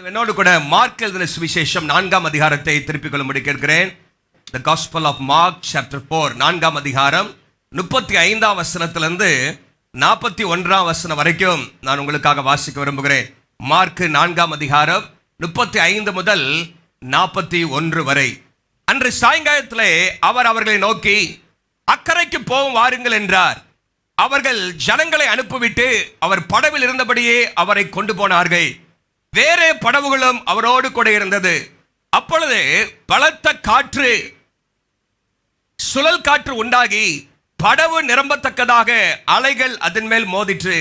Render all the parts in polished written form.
என்னோடு கூட மார்க் எழுதின சுவிசேஷம் 4ஆம் அதிகாரத்தை திருப்பிக் கொள்ளும்படி கேட்கிறேன். The Gospel of Mark chapter 4 4ஆம் அதிகாரம் 35ஆம் வசனத்திலிருந்து 41ஆம் வசனம் வரைக்கும் நான் உங்களுக்காக வாசிக்க விரும்புகிறேன். மார்க் 4ஆம் அதிகாரம் 35 முதல் 41 வரை. அன்று சாயங்காலத்திலே அவர் அவர்களை நோக்கி அக்கறைக்கு போகும் வாருங்கள் என்றார். அவர்கள் ஜனங்களை அனுப்பிவிட்டு அவர் படவில் இருந்தபடியே அவரை கொண்டு போனார்கள். வேறே படவுகளும் அவரோடு கூட இருந்தது. அப்பொழுது பலத்த காற்று, சுழல் காற்று உண்டாகி படவு நிரம்பத்தக்கதாக அலைகள் அதன் மேல் மோதிற்று.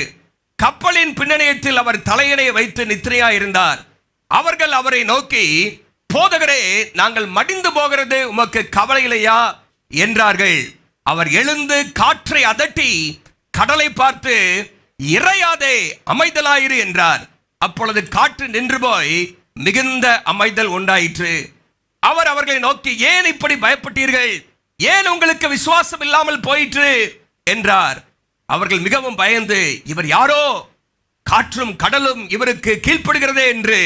கப்பலின் பின்னணியத்தில் அவர் தலையணை வைத்து நித்திரையாயிருந்தார். அவர்கள் அவரை நோக்கி, போதகரே, நாங்கள் மடிந்து போகிறது உமக்கு கவலை இல்லையா என்றார்கள். அவர் எழுந்து காற்றை அதட்டி கடலை பார்த்து, இறையாதே, அமைதலாயிரு என்றார். அப்பொழுது காற்று நின்று போய் மிகுந்த அமைதல் உண்டாயிற்று. அவர் அவர்களை நோக்கி, ஏன் இப்படி பயப்பட்டீர்கள்? ஏன் உங்களுக்கு விசுவாசம் இல்லாமல் போயிற்று என்றார். அவர்கள் மிகவும் பயந்து, இவர் யாரோ, காற்றும் கடலும் இவருக்கு கீழ்ப்படுகிறதே என்று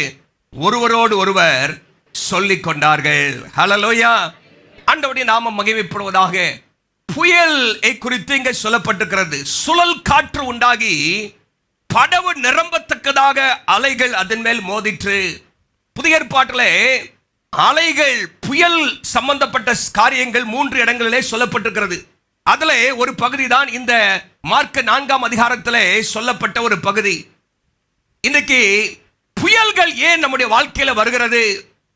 ஒருவரோடு ஒருவர் சொல்லிக் கொண்டார்கள். ஹல்லேலூயா. ஆண்டவருடைய நாமம் மகிமைப்படுவதாக. புயல் குறித்து இங்கே சொல்லப்பட்டிருக்கிறது. சுழல் காற்று உண்டாகி படவு நிரம்பத்தக்கதாக அலைகள் அதன் மேல் மோதிற்று. புதிய ஏற்பாட்டிலே அலைகள், புயல் சம்பந்தப்பட்ட காரியங்கள் 3 இடங்களிலே சொல்லப்பட்டிருக்கிறது. அதுல ஒரு பகுதி தான் இந்த மார்க் 4ஆம் அதிகாரத்திலே சொல்லப்பட்ட ஒரு பகுதி. இன்றைக்கு புயல்கள் ஏன் நம்முடைய வாழ்க்கையில வருகிறது?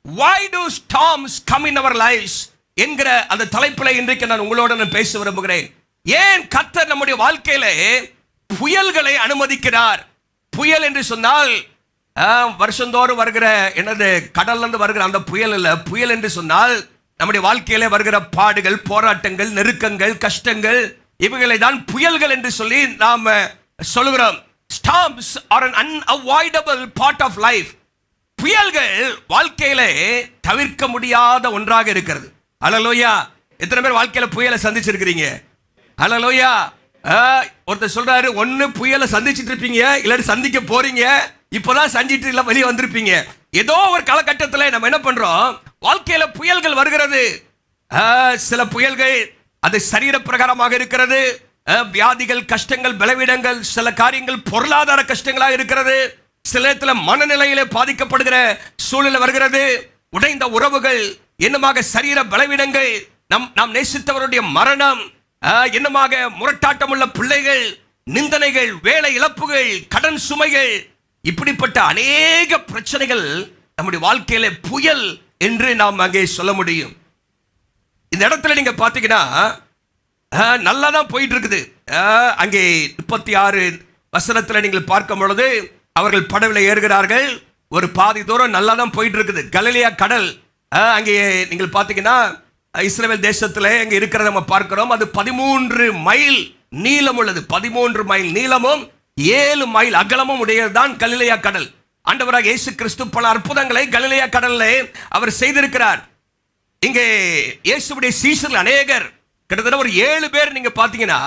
Why do storms come in our lives என்கிற அந்த தலைப்பில் இன்றைக்கு நான் உங்களோட பேச விரும்புகிறேன். ஏன் கர்த்தர் நம்முடைய வாழ்க்கையில புயல்களை அனுமதிக்கிறார்? புயல் என்று சொன்னால் வருஷந்தோறும் வருகிற என்னது கடல்ல இருந்து வருகிற அந்த புயல் இல்ல. புயல் என்று சொன்னால் நம்முடைய வாழ்க்கையில வருகிற பாடுகள், போராட்டங்கள், நெருக்கங்கள், கஷ்டங்கள், இவைகளை தான் புயல்கள் என்று சொல்லி நாம் சொல்கிறோம். Storms are an unavoidable part of life. புயல்கள் வாழ்க்கையில தவிர்க்க முடியாத ஒன்றாக இருக்கிறது. ஹல்லேலூயா. எத்தனை பேர் வாழ்க்கையில புயலை சந்திச்சிருக்கிறீங்க? ஹல்லேலூயா. ஒருத்தர் சொல்றாரு, ஒன்னு புயலை சந்திச்சிட்டு இருப்பீங்க, இல்லாட்டி சந்திக்க போறீங்க, இப்பதான் சந்திட்டு இல்ல வெளியே வந்திருப்பீங்க. ஏதோ ஒரு காலகட்டத்தில் நம்ம என்ன பண்றோம், வாழ்க்கையில புயல்கள் வருகிறது. சில புயல்கள் அது சரீர பிரகாரமாக இருக்கிறது. வியாதிகள், கஷ்டங்கள், பலவீனங்கள், சில காரியங்கள் பொருளாதார கஷ்டங்களாக இருக்கிறது. சில நேரத்துல மனநிலையிலே பாதிக்கப்படுகிற சூழ்நிலை வருகிறது. உடைந்த உறவுகள், என்னமாக சரீர பலவீனங்கள், நாம் நேசித்தவருடைய மரணம், என்னமாக முரட்டாட்டம் உள்ள பிள்ளைகள், நிந்தனைகள், வேலை இழப்புகள், கடன் சுமைகள், இப்படிப்பட்ட அநேக பிரச்சனைகள் நம்முடைய வாழ்க்கையில புயல் என்று நாம் அங்கே சொல்ல முடியும். இந்த இடத்துல நீங்க பாத்தீங்கன்னா நல்லா தான் போயிட்டு இருக்குது. அங்கே 36 வசனத்துல நீங்கள் பார்க்கும் பொழுது அவர்கள் படவில் ஏறுகிறார்கள். ஒரு பாதி தூரம் நல்லா தான் போயிட்டு இருக்குது. கலிலேயா கடல் அங்கே நீங்கள் பார்த்தீங்கன்னா இஸ்ரவேல் தேசத்தில் அங்கே இருக்கிறத நம்ம பார்க்கிறோம். அது 13 மைல் நீளம் உள்ளது. 13 மைல் நீளமும் 7 மைல் அகலமும் உடையதுதான் கலிலேயா கடல். ஆண்டவராக இயேசு கிறிஸ்து பல அற்புதங்களை கலிலேயா கடல்ல அவர் செய்திருக்கிறார். இங்கே இயேசுவுடைய சீஷர்கள் அநேகர், கிட்டத்தட்ட ஒரு 7 பேர் நீங்க பார்த்தீங்கன்னா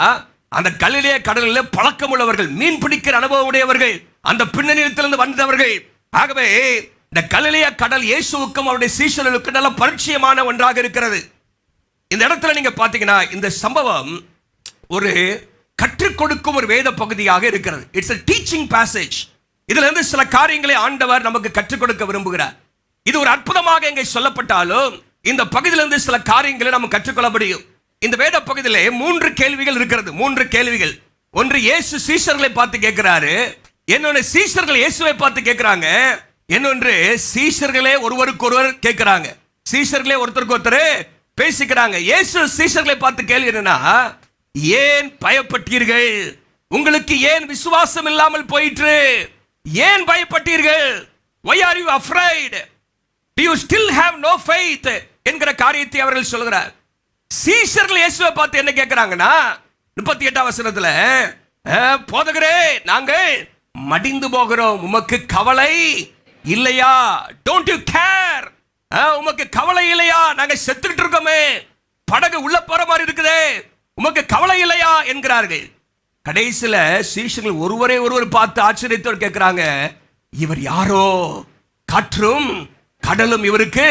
அந்த கலிலேயா கடலில் பழக்கம் உள்ளவர்கள், மீன் பிடிக்கிற அனுபவம் உடையவர்கள், அந்த பின்னணியிலிருந்து வந்தவர்கள். ஆகவே இந்த கலிலேயா கடல் இயேசுவுக்கும் அவருடைய சீஷர்களுக்கும் நல்ல பரிச்சயமான ஒன்றாக இருக்கிறது. இந்த இடத்துல நீங்க பாத்தீங்கன்னா இந்த சம்பவம் ஒரு கற்றுக் கொடுக்கும் ஒரு வேத பகுதியாக இருக்கிறது. It's a teaching passage. இதுல இருந்து சில காரியங்களை ஆண்டவர் நமக்கு கற்றுக் கொடுக்க விரும்புகிறார். இது ஒரு அற்புதமாக இங்கே சொல்லப்பட்டாலும் இந்த பகுதியிலிருந்து சில காரியங்களை நம்ம கற்றுக்கொள்ள முடியும். இந்த வேத பகுதியிலே 3 கேள்விகள் இருக்கிறது. 3 கேள்விகள். ஒன்று, இயேசு சீஷர்களை பார்த்து கேட்கிறாரு. இன்னொன்று, சீஷர்கள் இயேசுவை பார்த்து கேட்கிறாங்க. இன்னொன்று, சீஷர்களே ஒருவருக்கு ஒருவர் கேட்கிறாங்க. சீஷர்களே ஒருத்தருக்கு ஒருத்தர் பேசிக்கிறாங்க. இயேசு சீஷர்களை பார்த்து கேள்வி என்னன்னா, ஏன் பயப்பட்டீர்கள்? உங்களுக்கு ஏன் விசுவாசம் இல்லாமல் போயிற்று? ஏன் பயப்பட்டீர்கள்? Why are you afraid? Do you still have no faith? என்கிற காரியத்தை அவர்கள் சொல்கிறார். சீஷர்கள் இயேசுவை பார்த்து என்ன கேட்கிறாங்கன்னா 38ஆம் வசனத்துல, போதகரே, நாங்கள் மடிந்து போகிறோம், உமக்கு கவலை இல்லையா? Don't you care? உமக்கு கவலை இல்லையா? நாங்க செத்துக்கிட்டு இருக்கோமே, படகு உள்ள போற மாதிரி இருக்குதே, உமக்கு கவலை இல்லையா என்கிறார்கள். கடைசியில சீஷர்கள் ஒருவரை ஒருவர் பார்த்து ஆச்சரியத்தோடு கேட்கிறாங்க, இவர் யாரோ, காற்றும் கடலும் இவருக்கு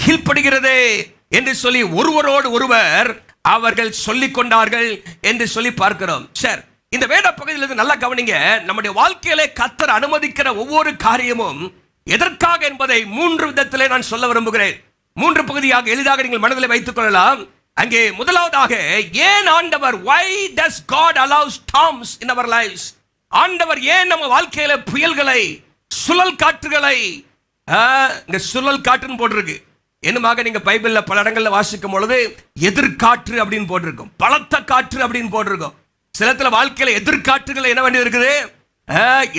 கீழ்ப்படுகிறது என்று சொல்லி ஒருவரோடு ஒருவர் அவர்கள் சொல்லிக் கொண்டார்கள் என்று சொல்லி பார்க்கிறோம். சரி, இந்த வேத பகுதியில் நல்லா கவனிங்க. நம்முடைய வாழ்க்கையிலே கர்த்தர் அனுமதிக்கிற ஒவ்வொரு காரியமும் எதற்காக என்பதை 3 விதத்திலே நான் சொல்ல விரும்புகிறேன். 3 பகுதியாக எளிதாக நீங்கள் மனதில் வைத்துக் கொள்ளலாம். அங்கே முதலாவதாக, ஏன் ஆண்டவர், why does God allow storms in our lives? ஆண்டவர் ஏன் நம்ம வாழ்க்கையில புயல்களை, சுழல் காற்றுகளை, இந்த சுழல் காற்றுன்னு போட்டிருக்கு. என்னமாக நீங்க பைபிள்ல பல இடங்கள்ல வாசிக்கும் பொழுது எதிர்காற்று அப்படின்னு போட்டிருக்கும், பலத்த காற்று அப்படின்னு போட்டிருக்கும். சிலத்துல வாழ்க்கையில எதிர்காற்றுகளை என்ன வேண்டி இருக்குது,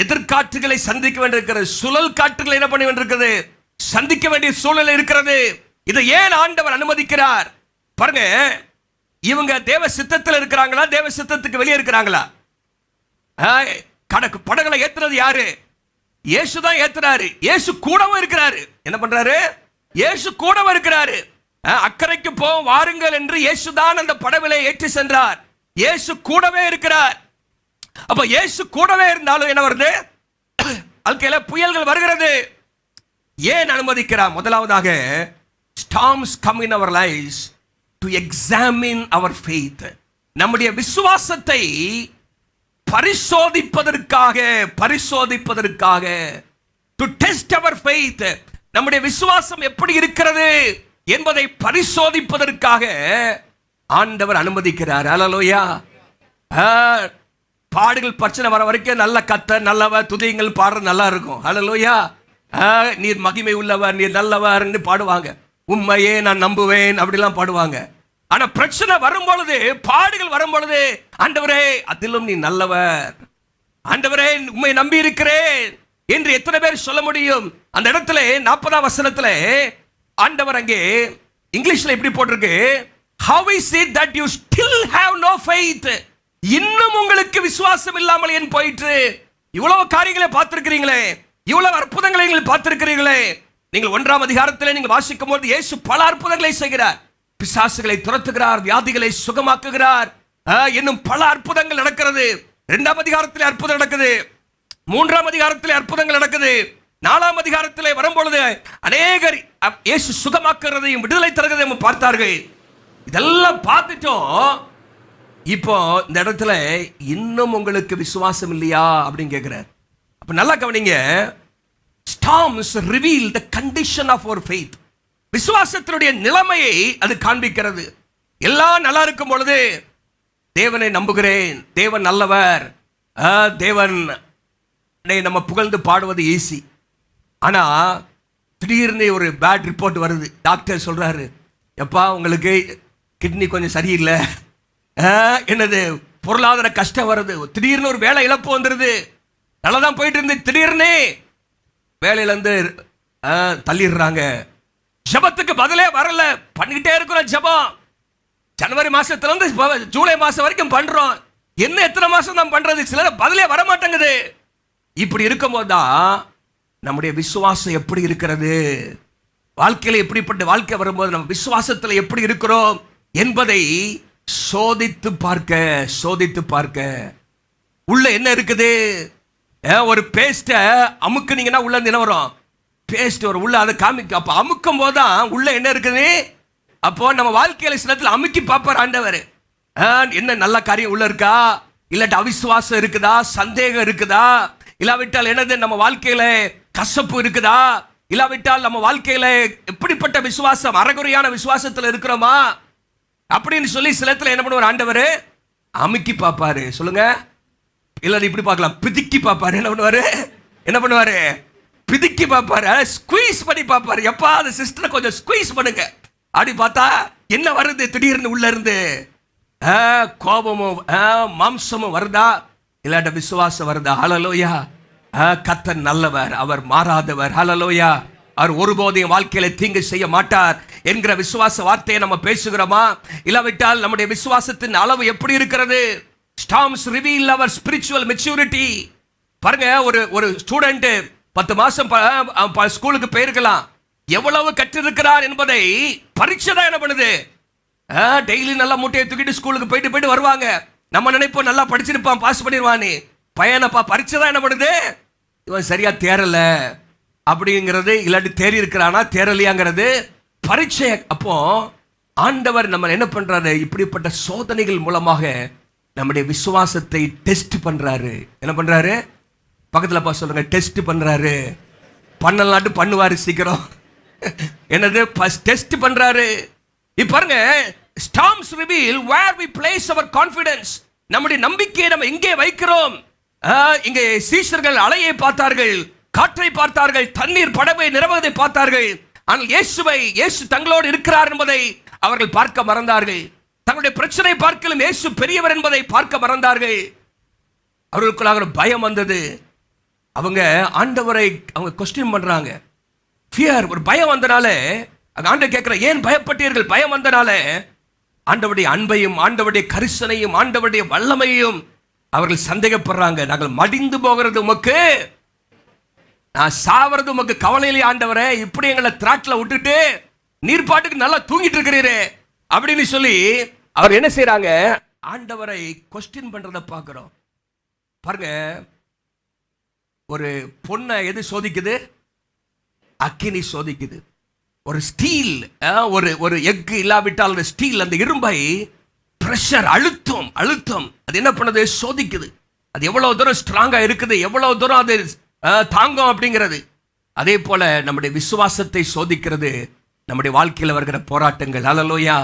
எதிர்காற்றுகளை சந்திக்க வேண்டியிருக்கிறது, சுழல் காற்றுகளை என்ன பண்ண வேண்டியிருக்கிறது, சந்திக்க வேண்டிய சூழல் இருக்கிறது. இதை ஏன் ஆண்டவர் அனுமதிக்கிறார் பாருங்க. இவங்க தேவ சித்தத்தில் இருக்கிறாங்களா, தேவ சித்தத்துக்கு வெளியே இருக்கிறாங்களா? கணக்கு படங்களை ஏத்துறது யாரு? இயேசு தான் ஏத்துறாரு. இயேசு கூடவும் இருக்கிறாரு. என்ன பண்றாரு? இயேசு கூடவும் இருக்கிறாரு. அக்கறைக்கு போவோம் வாருங்கள் என்று இயேசு தான் அந்த படவிலை ஏற்றி சென்றார். இயேசு கூடவே இருக்கிறார். அப்ப இயேசு கூடவே இருந்தாலும் என்ன வருது? வாழ்க்கையில புயல்கள் வருகிறது. ஏன் அனுமதிக்கிறார்? முதலாவதாக, storms come in our lives to examine our faith. நம்முடைய விசுவாசத்தை பரிசோதிப்பதற்காக to test our faith. நம்முடைய விசுவாசம் எப்படி இருக்கிறது என்பதை பரிசோதிப்பதற்காக ஆண்டவர் அனுமதிக்கிறார். அல்லேலூயா. பாடுகள் பிரச்சனை வர வரைக்கும் நல்ல கர்த்தர் நல்லவர், துதியுங்கள் பாடுறது நல்லா இருக்கும். அல்லேலூயா. நீர் மகிமை உள்ளவர், நீர் நல்லவர் என்று பாடுவாங்க. உண்மையே நான் நம்புவேன் அப்படிலாம் பாடுவாங்க. ஆனா பிரச்சனை வரும் பொழுது, பாடுகள் வரும் பொழுது, ஆண்டவரே அதிலும் நீ நல்லவர், ஆண்டவரே உம்மை நம்பி இருக்கிறேன் என்று எத்தனை பேர் சொல்ல முடியும்? அந்த இடத்துல 40ஆம் வசனத்துல ஆண்டவர் அங்கே இங்கிலீஷ்ல இப்படி போட்டிருக்கு, how is it that you still have no faith? இன்னும் உங்களுக்கு விசுவாசம் இல்லாமல் ஏன் போயிற்று? இவ்வளவு காரியங்களை பார்த்திருக்கிறீங்களே, இவ்வளவு அற்புதங்களை நீங்கள் பார்த்திருக்கிறீர்களே. நீங்கள் 1ஆம் அதிகாரத்தில் நீங்கள் வாசிக்கும் போது இயேசு பல அற்புதங்களை செய்கிறார். பிசாசுகளை துரத்துகிறார், வியாதிகளை சுகமாக்குகிறார், இன்னும் பல அற்புதங்கள் நடக்கிறது. 2ஆம் அதிகாரத்தில் அற்புதம் நடக்குது, 3ஆம் அதிகாரத்தில் அற்புதங்கள் நடக்குது, 4ஆம் அதிகாரத்தில் வரும்பொழுது அநேகர் இயேசு சுகமாக்குறதையும் விடுதலை தருகிறதையும் பார்த்தார்கள். இதெல்லாம் பார்த்துட்டோம். இப்போ இந்த இடத்துல இன்னும் உங்களுக்கு விசுவாசம் இல்லையா அப்படின்னு கேட்கிறார். அப்ப நல்லா கவனிங்க. storms reveal the condition of our faith. விசுவாசத்தினுடைய நிலைமையை அது காண்பிக்கிறது. எல்லாம் நல்லா இருக்கும் பொழுது தேவனை நம்புகிறேன், தேவன் நல்லவர், தேவன் நம்ம புகழ்ந்து பாடுவது ஈஸி. ஆனா திடீர்னு ஒரு பேட் ரிப்போர்ட் வருது. டாக்டர் சொல்றாரு, எப்பா உங்களுக்கு கிட்னி கொஞ்சம் சரியில்லை, என்னது பொருளாதார கஷ்டம் வருது, திடீர்னு ஒரு வேலை இழப்பு வந்துருது, நல்லா தான் போயிட்டு இருந்து திடீர்னு வேலையிலேருந்து தள்ளிடுறாங்க. ஜபத்துக்கு பதிலே வரல, பண்ணிக்கிட்டே இருக்கிறோம் ஜபம். ஜனவரி மாசத்துல இருந்து ஜூலை மாசம் வரைக்கும் பண்றோம், என்ன எத்தனை மாசம் தான் பண்றது, சிலர் பதிலே வர மாட்டேங்குது. இப்படி இருக்கும்போது தான் நம்முடைய விசுவாசம் எப்படி இருக்கிறது, வாழ்க்கையில எப்படிப்பட்ட வாழ்க்கை வரும்போது நம்ம விசுவாசத்தில் எப்படி இருக்கிறோம் என்பதை சோதித்து பார்க்க. உள்ள என்ன இருக்குது? ஒரு பேஸ்ட்டை அமுக்குனீங்கன்னா உள்ள என்ன வரும்? பேஸ்ட் வரும் உள்ள, அதை காமிக்க. அப்போ அமுக்கும் போது தான் உள்ள என்ன இருக்குது. அப்போ நம்ம வாழ்க்கையில சில நேரத்தில் அமுக்கி பார்ப்பார் ஆண்டவர், என்ன நல்ல காரியம் உள்ள இருக்கா, இல்லாட்டி அவிசுவாசம் இருக்குதா, சந்தேகம் இருக்குதா, இல்லாவிட்டால் என்னது நம்ம வாழ்க்கையில கசப்பு இருக்குதா, இல்லாவிட்டால் நம்ம வாழ்க்கையில எப்படிப்பட்ட விசுவாசம், அறகுறையான விசுவாசத்தில் இருக்கிறோமா அப்படின்னு சொல்லி சில நேரத்தில் என்ன பண்ணுவார் ஆண்டவர்? அமுக்கி பார்ப்பாரு. சொல்லுங்க. இல்ல இப்படி பார்க்கலாம், பிதுக்கி பார்ப்பாரு. என்ன பண்ணுவாரு? பிதுக்கி பார்ப்பாரு, ஸ்குவீஸ் பண்ணி பார்ப்பாரு. எப்பா அந்த சிஸ்டரை கொஞ்சம் ஸ்குவீஸ் பண்ணுங்க அப்படி பார்த்தா என்ன வருது? திடீர்னு உள்ள இருந்து கோபமும் மாம்சமும் வருதா, இல்லாட்ட விசுவாசம் வருதா? ஹல்லேலூயா. கர்த்தர் நல்லவர், அவர் மாறாதவர். ஹல்லேலூயா. அவர் ஒருபோதையும் வாழ்க்கையில தீங்கு செய்ய மாட்டார் என்கிற விசுவாச வார்த்தையை நம்ம பேசுகிறோமா? இல்லாவிட்டால் நம்முடைய விசுவாசத்தின் அளவு எப்படி இருக்கிறது? Storms reveal our spiritual maturity. பாருங்க, ஒரு ஸ்டூடெண்ட் 10 மாசம் ஸ்கூலுக்கு போயிருக்கலாம், எவ்வளவு கற்றிருக்கிறார் என்பதை பரீட்சை தான் என்ன பண்ணுது. டெய்லி நல்லா மூட்டையை தூக்கிட்டு ஸ்கூலுக்கு போயிட்டு வருவாங்க. நம்ம நினைப்போம் நல்லா படிச்சிருப்பான், பாஸ் பண்ணிடுவான்னு. பையனப்பா பரீட்சை தான் என்ன பண்ணுது, இவன் சரியா தேரல, அப்படிங்கிறது, இல்லாட்டி தேறி இருக்கிறானா தேரலியாங்கிறது பரீட்சை. அப்போ ஆண்டவர் நம்ம என்ன பண்றாரு, இப்படிப்பட்ட சோதனைகள் மூலமாக நம்முடைய விசுவாசத்தை டெஸ்ட் பண்றாரு. என்ன பண்றாரு? பக்கத்துல பா சொல்லுங்க, டெஸ்ட் பண்றாரு. பண்ணலாட்டு பண்ணுவாரு சீக்கிரம். என்னது? டெஸ்ட் பண்றாரு. இப்ப பாருங்க, storms reveal where we place our confidence. நம்முடைய நம்பிக்கையை நம்ம எங்கே வைக்கிறோம். இங்கே சீஷர்கள் அலையை பார்த்தார்கள், காற்றை பார்த்தார்கள், தண்ணீர் படவை நிரம்புவதை பார்த்தார்கள். ஆனால் இயேசு தங்களோடு இருக்கிறார் என்பதை அவர்கள் பார்க்க மறந்தார்கள். தங்களுடைய பிரச்சனை பார்க்கலும் இயேசு பெரியவர் என்பதை பார்க்க மறந்தார்கள். அவர்களுக்குள்ளாக பயம் வந்தது. அவங்க ஆண்டவரை அவங்க கொஸ்டின் பண்றாங்க. ஃபியர், ஒரு பயம் வந்தனால ஆண்டவர் கேட்கிற, ஏன் பயப்பட்டீர்கள்? பயம் வந்தனால ஆண்டவருடைய அன்பையும் ஆண்டவருடைய கரிசனையும் ஆண்டவருடைய வல்லமையும் அவர்கள் சந்தேகப்படுறாங்க. நாங்கள் மடிந்து போகிறது உமக்கு, நான் சாவறது உமக்கு கவலையிலே ஆண்டவரே, இப்படி எங்களை திராட்டில் விட்டுட்டு நீர் பாட்டுக்கு நல்லா தூங்கிட்டு இருக்கிறீரே அப்படின்னு சொல்லி அவர் என்ன செய்யறாங்க, ஆண்டவரை கொஸ்டின் பண்றத பார்க்கிறோம். பாருங்க, ஒரு பொண்ணை எது சோதிக்குது? அக்கினி சோதிக்குது. ஒரு ஸ்டீல், ஒரு எக் இல்லாவிட்டால் அந்த ஸ்டீல், அந்த இரும்பை பிரஷர், அழுத்தம் அது என்ன பண்ணுது? சோதிக்குது. அது எவ்வளவு தூரம் ஸ்ட்ராங்கா இருக்குது, எவ்வளவு தூரம் அது தாங்கும் அப்படிங்கிறது. அதே போல நம்முடைய விசுவாசத்தை சோதிக்கிறது நம்முடைய வாழ்க்கையில் வருகிற போராட்டங்கள். ஹல்லேலூயா.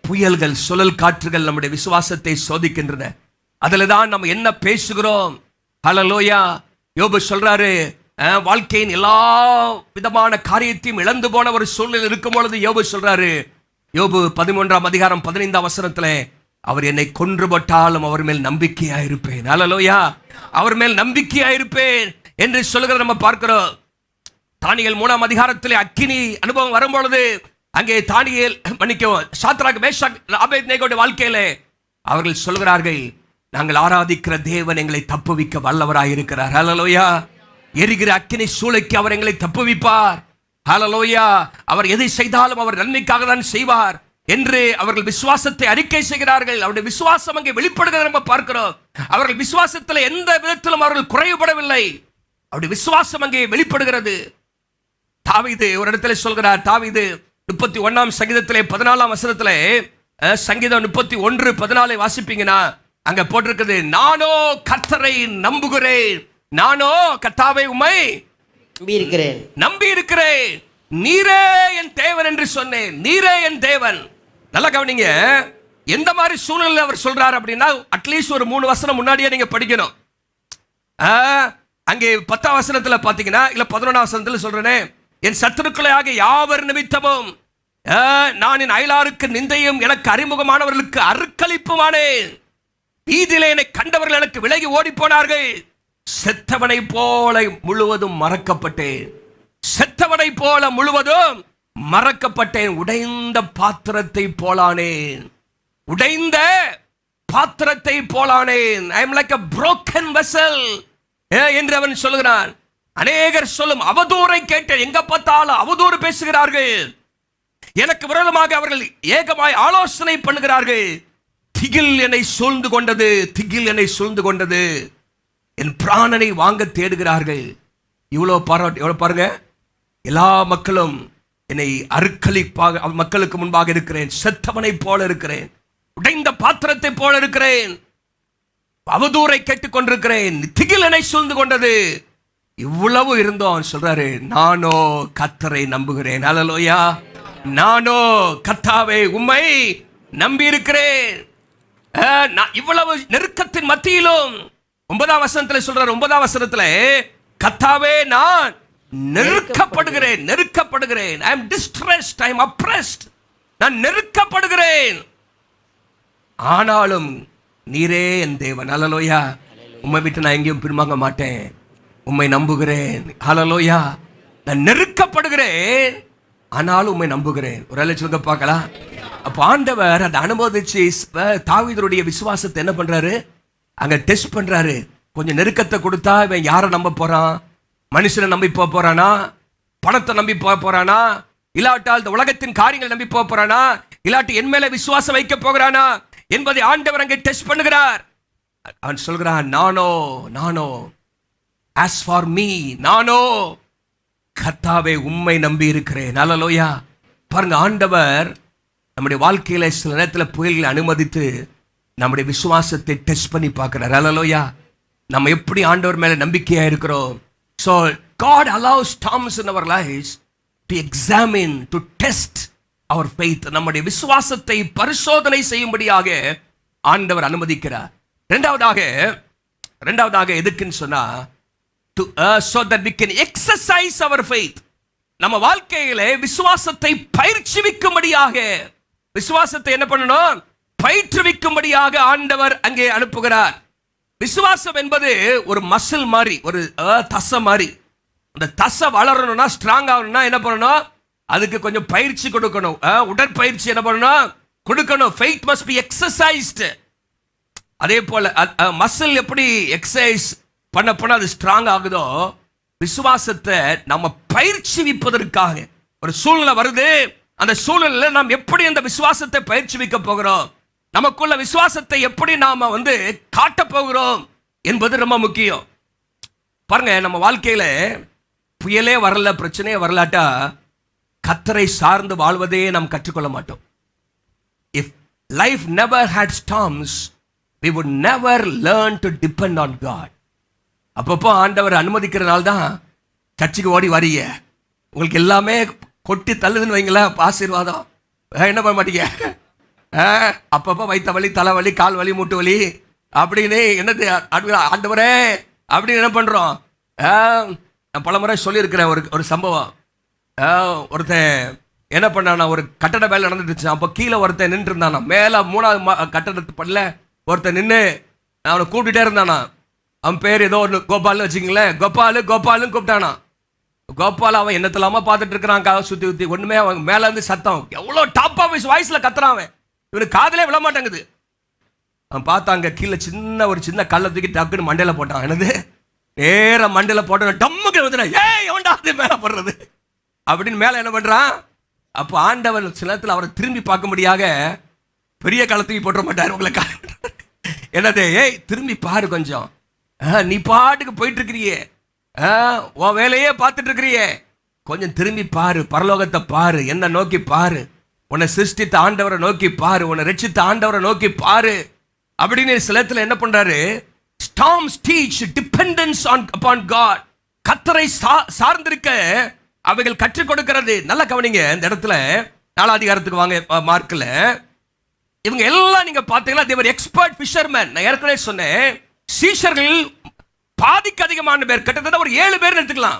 புயல்கள், சுழல் காற்றுகள் நம்முடைய விசுவாசத்தை சோதிக்கின்றன. அதுல தான் நம்ம என்ன பேசுகிறோம். ஹல்லேலூயா. யோபு சொல்றாரு, வாழ்க்கையின் எல்லா விதமான காரியத்தையும் இழந்து போன ஒரு சூழ்நிலை இருக்கும் பொழுது யோபு சொல்றாரு, யோபு 13ஆம் அதிகாரம் 15ஆம் வசனத்துல, அவர் என்னை கொன்று போட்டாலும் அவர் மேல் நம்பிக்கையாயிருப்பேன். ஹல்லேலூயா. அவர் மேல் நம்பிக்கையாயிருப்பேன் என்று சொல்லுகிறத நம்ம பார்க்கிறோம். தானியேல் 3ஆம் அதிகாரத்திலே அக்கினி அனுபவம் வரும்பொழுது அங்கே தானியேல் சாத்ராக், மேஷாக், ஆபேத்நேகோவுடைய வாழ்க்கையிலே அவர்கள் சொல்கிறார்கள், நாங்கள் ஆராதிக்கிற தேவன் எங்களை தப்புவிக்க வல்லவராய் இருக்கிறார். ஹல்லேலூயா. எரிகிற அக்கினி சூளைக்கு அவர் எங்களை தப்புவிப்பார். ஹல்லேலூயா. அவர் எதை செய்தாலும் அவர் நன்மைக்காக தான் செய்வார் என்று அவர்கள் விசுவாசத்தை அறிக்கை செய்கிறார்கள். அவருடைய விசுவாசம் அங்கே வெளிப்படுகிறத நம்ம பார்க்கிறோம். அவர்கள் விசுவாசத்தில் எந்த விதத்திலும் அவர்கள் குறைவுபடவில்லை. அவருடைய விசுவாசம் அங்கே வெளிப்படுகிறது. தாவீது ஒரு இடத்துல சொல்கிறார், தாவீது 31ஆம் சங்கீதத்திலே 14ஆம் வசனத்திலே, சங்கீதம் 31:14 வாசிப்பீங்கன்னா அங்க போட்டிருக்குது, நானோ கர்த்தரை நம்புகிறேன், நானோ கர்த்தாவை உம்மை நம்பி இருக்கிறேன், நீரே என் தேவன் என்று சொன்னேன். நீரே என் தேவன். நல்லா கவனிங்க, எந்த மாதிரி சூழ்நிலை அவர் சொல்றார் அப்படின்னா, அட்லீஸ்ட் ஒரு 3 வசனம் முன்னாடியே நீங்க படிக்கணும். அங்கே 10ஆம் வசனத்துல பாத்தீங்கன்னா, இல்ல 11ஆம் வசனத்துல சொல்றேனே, என் சத்துருக்களாக யாவர் நிமித்தமும் நான் என் அயலாருக்கு நிந்தையும் எனக்கு அறிமுகமானவர்களுக்கு அருக்களிப்புமானேன். வீதியிலே என்னை கண்டவர்கள் எனக்கு விலகி ஓடி போனார்கள். செத்தவனை போல முழுவதும் மறக்கப்பட்டேன். செத்தவனை போல முழுவதும் மறக்கப்பட்டேன். உடைந்த பாத்திரத்தை போலானேன். உடைந்த பாத்திரத்தை போலானேன். I am like a broken vessel என்று அவன் சொல்கிறான். அநேகர் சொல்லும் அவதூறை கேட்டேன். எங்க பார்த்தாலும் அவதூறு பேசுகிறார்கள். எனக்கு விரோதமாக அவர்கள் ஏகமாய் ஆலோசனை பண்ணுகிறார்கள். திகில் என்னை சூழ்ந்து கொண்டது, திகில் என்னை சூழ்ந்து கொண்டது. என் பிராணனை வாங்க தேடுகிறார்கள். எவ்வளவு பாருங்க, எல்லா மக்களும் என்னை அருக்களிப்பாக மக்களுக்கு முன்பாக இருக்கிறேன். செத்தவனை போல இருக்கிறேன். உடைந்த பாத்திரத்தை போல இருக்கிறேன். அவதூறை கேட்டுக் கொண்டிருக்கிறேன். திகில் என்னை சூழ்ந்து கொண்டது. இவ்வளவு இருந்தோம் சொல்றாரு, நானோ கர்த்தரை நம்புகிறேன். ஹல்லேலூயா. நானோ கர்த்தாவே உம்மை நம்பி இருக்கிறேன். இவ்வளவு நெருக்கத்தின் மத்தியிலும் 9ஆம் வசனத்துல சொல்றாரு, 9ஆம் வசனத்துல, கர்த்தாவே நான் நெருக்கப்படுகிறேன். I am distressed, I am oppressed. நான் நெருக்கப்படுகிறேன், ஆனாலும் நீரே என் தேவன். ஹல்லேலூயா. உம்மை விட்டு நான் எங்கேயும் பின்வாங்க மாட்டேன். உம்மை நம்புகிறேன். ஹல்லேலூயா. நான் நெருக்கப்படுகிறேன், ஆனாலும் உம்மை நம்புகிறேன். ஒரு வேளை சொல்லுங்க பார்க்கலாம். அப்ப ஆண்டவர் அதை அனுமதிச்சு தாவீதுடைய விசுவாசத்தை என்ன பண்றாரு, அங்க டெஸ்ட் பண்றாரு. கொஞ்சம் நெருக்கத்தை கொடுத்தா இவன் யாரை நம்ப போறான்? மனுஷனை நம்பி போக போறானா? பணத்தை நம்பி போக போறானா? இல்லாட்டால் இந்த உலகத்தின் காரியங்கள் நம்பி போக போறானா? இல்லாட்டி என் மேல விசுவாசம் வைக்க போகிறானா என்பதை ஆண்டவர் அங்கே டெஸ்ட் பண்ணுகிறார். அவன் சொல்கிறான், நானோ as for me, நானோ கர்த்தாவே உம்மை நம்பி இருக்கிறேன். அல்லேலூயா. பாருங்க, ஆண்டவர் நம்முடைய வாழ்க்கையில சில நேரத்தில் புயல்களை அனுமதித்து நம்முடைய விசுவாசத்தை டெஸ்ட் பண்ணி பார்க்கிறார். அல்லேலூயா. நம்ம எப்படி ஆண்டவர் மேல நம்பிக்கையா இருக்கிறோம். So God allows storms in our lives to examine, to test our faith. நம்முடைய விசுவாசத்தை பரிசோதனை செய்யும்படியாக ஆண்டவர் அனுமதிக்கிறார். இரண்டாவதாக எதுக்குன்னு சொன்னா, so that we can exercise our faith. நம்ம வாழ்க்கையிலே விசுவாசத்தை பயிற்சிவிக்கும்படியாக, விசுவாசத்தை என்ன பண்ணணும்? பயிற்றுவிக்கும்படியாக ஆண்டவர் அங்கே அனுப்புகிறார். விசுவாசம் என்பது ஒரு மசில் மாதிரி, ஒரு தசை மாதிரி. அந்த தசை வளரணும்னா, ஸ்ட்ராங் ஆகணும்னா என்ன பண்ணணும்? அதுக்கு கொஞ்சம் பயிற்சி கொடுக்கணும். உடற்பயிற்சி என்ன பண்ணணும்? கொடுக்கணும். faith must be exercised. அதே போல மசில் எப்படி எக்ஸசைஸ் பண்ண அது ஸ்ட்ராங் ஆகுதோ, விசுவாசத்தை நம்ம பயிற்சிவிப்பதற்காக ஒரு சூழ்நிலை வருது. அந்த சூழ்நிலையில நாம் எப்படி அந்த விசுவாசத்தை பயிற்சிவிக்க போகிறோம், நமக்குள்ள விசுவாசத்தை எப்படி நாம காட்ட போகிறோம் என்பது ரொம்ப முக்கியம். பாருங்க, நம்ம வாழ்க்கையில புயலே வரல, பிரச்சனையே வரலாட்டா கர்த்தரை சார்ந்து வாழ்வதே நாம் கற்றுக்கொள்ள மாட்டோம். If life never had storms, we would never learn to depend on God. அப்பப்போ ஆண்டவர் அனுமதிக்கிறனால தான் சர்ச்சுக்கு ஓடி வரீங்க. உங்களுக்கு எல்லாமே கொட்டி தள்ளுதுன்னு வைங்களேன், ஆசீர்வாதம். என்ன பண்ண மாட்டீங்க? அப்பப்போ வயிற்று வலி, தலைவலி, கால் வலி, மூட்டு வலி அப்படின்னு என்னது ஆண்டவரே அப்படின்னு என்ன பண்றோம்? நான் பல முறை சொல்லியிருக்கிறேன் ஒரு சம்பவம். ஒருத்தன் என்ன பண்ணானா, ஒரு கட்டட வேலை நடந்துட்டு, அப்போ கீழே ஒருத்தன் நின்று இருந்தானா, மேலே 3வது கட்டடத்து பண்ணல ஒருத்தன் நின்று அவனை கூப்பிட்டுட்டே இருந்தானா. அவன் பேர் ஏதோ ஒன்று கோபால்னு வச்சுங்களேன். கோபாலுன்னு கூப்பிட்டானா. கோபால் அவன் என்னத்தலாமா பார்த்துட்டு இருக்கிறான், சுற்றி சுற்றி ஒன்றுமே. அவன் மேலே இருந்து சத்தம் எவ்வளோ டாப் ஆஃப் வாய்ஸில் கத்துறான். அவன் இவனுக்கு காதலே விழ மாட்டேங்குது. அவன் பார்த்தாங்க கீழே ஒரு சின்ன கல்லை தூக்கி டக்குன்னு மண்டையில் போட்டான். என்னது நேர மண்டையில் போட்டான். டம்முக்கு வந்து எவன்டா அது மேலே போடுறது அப்படின்னு மேலே என்ன பண்ணுறான். அப்போ ஆண்டவர் சில நேரத்தில் அவரை திரும்பி பார்க்கும்படியாக பெரிய காலத்துக்கு போட்டுற மாட்டார். உங்களுக்கு என்னது, ஏய் திரும்பி பாரு கொஞ்சம், நீ பாட்டுக்கு போயிட்டு இருக்கிறியே, உன் வேலையே பார்த்துட்டு இருக்கிறியே, கொஞ்சம் திரும்பி பாரு, பரலோகத்தை பாரு, என்ன நோக்கி பாரு, உன்னை சிருஷ்டித்த ஆண்டவரை நோக்கி பாரு, உன்னை ரட்சித்த ஆண்டவரை நோக்கி பாரு அப்படின்னு சில நேரத்தில் என்ன பண்றாரு. Storms teach dependence upon God. கர்த்தரை சார்ந்திருக்க அவைகள் கற்றுக் கொடுக்கிறது. நல்ல கவனிங்க, இந்த இடத்துல 4ஆம் அதிகாரத்துக்கு வாங்க. மார்க்ல இவங்க எல்லாம் நீங்க பாத்தீங்கன்னா they were expert fishermen. நான் ஏற்கனவே சொன்னேன், சீஷர்கள் பாதிக்கு அதிகமான பேர், கிட்டத்தட்ட ஒரு 7 பேர் எடுத்துக்கலாம்.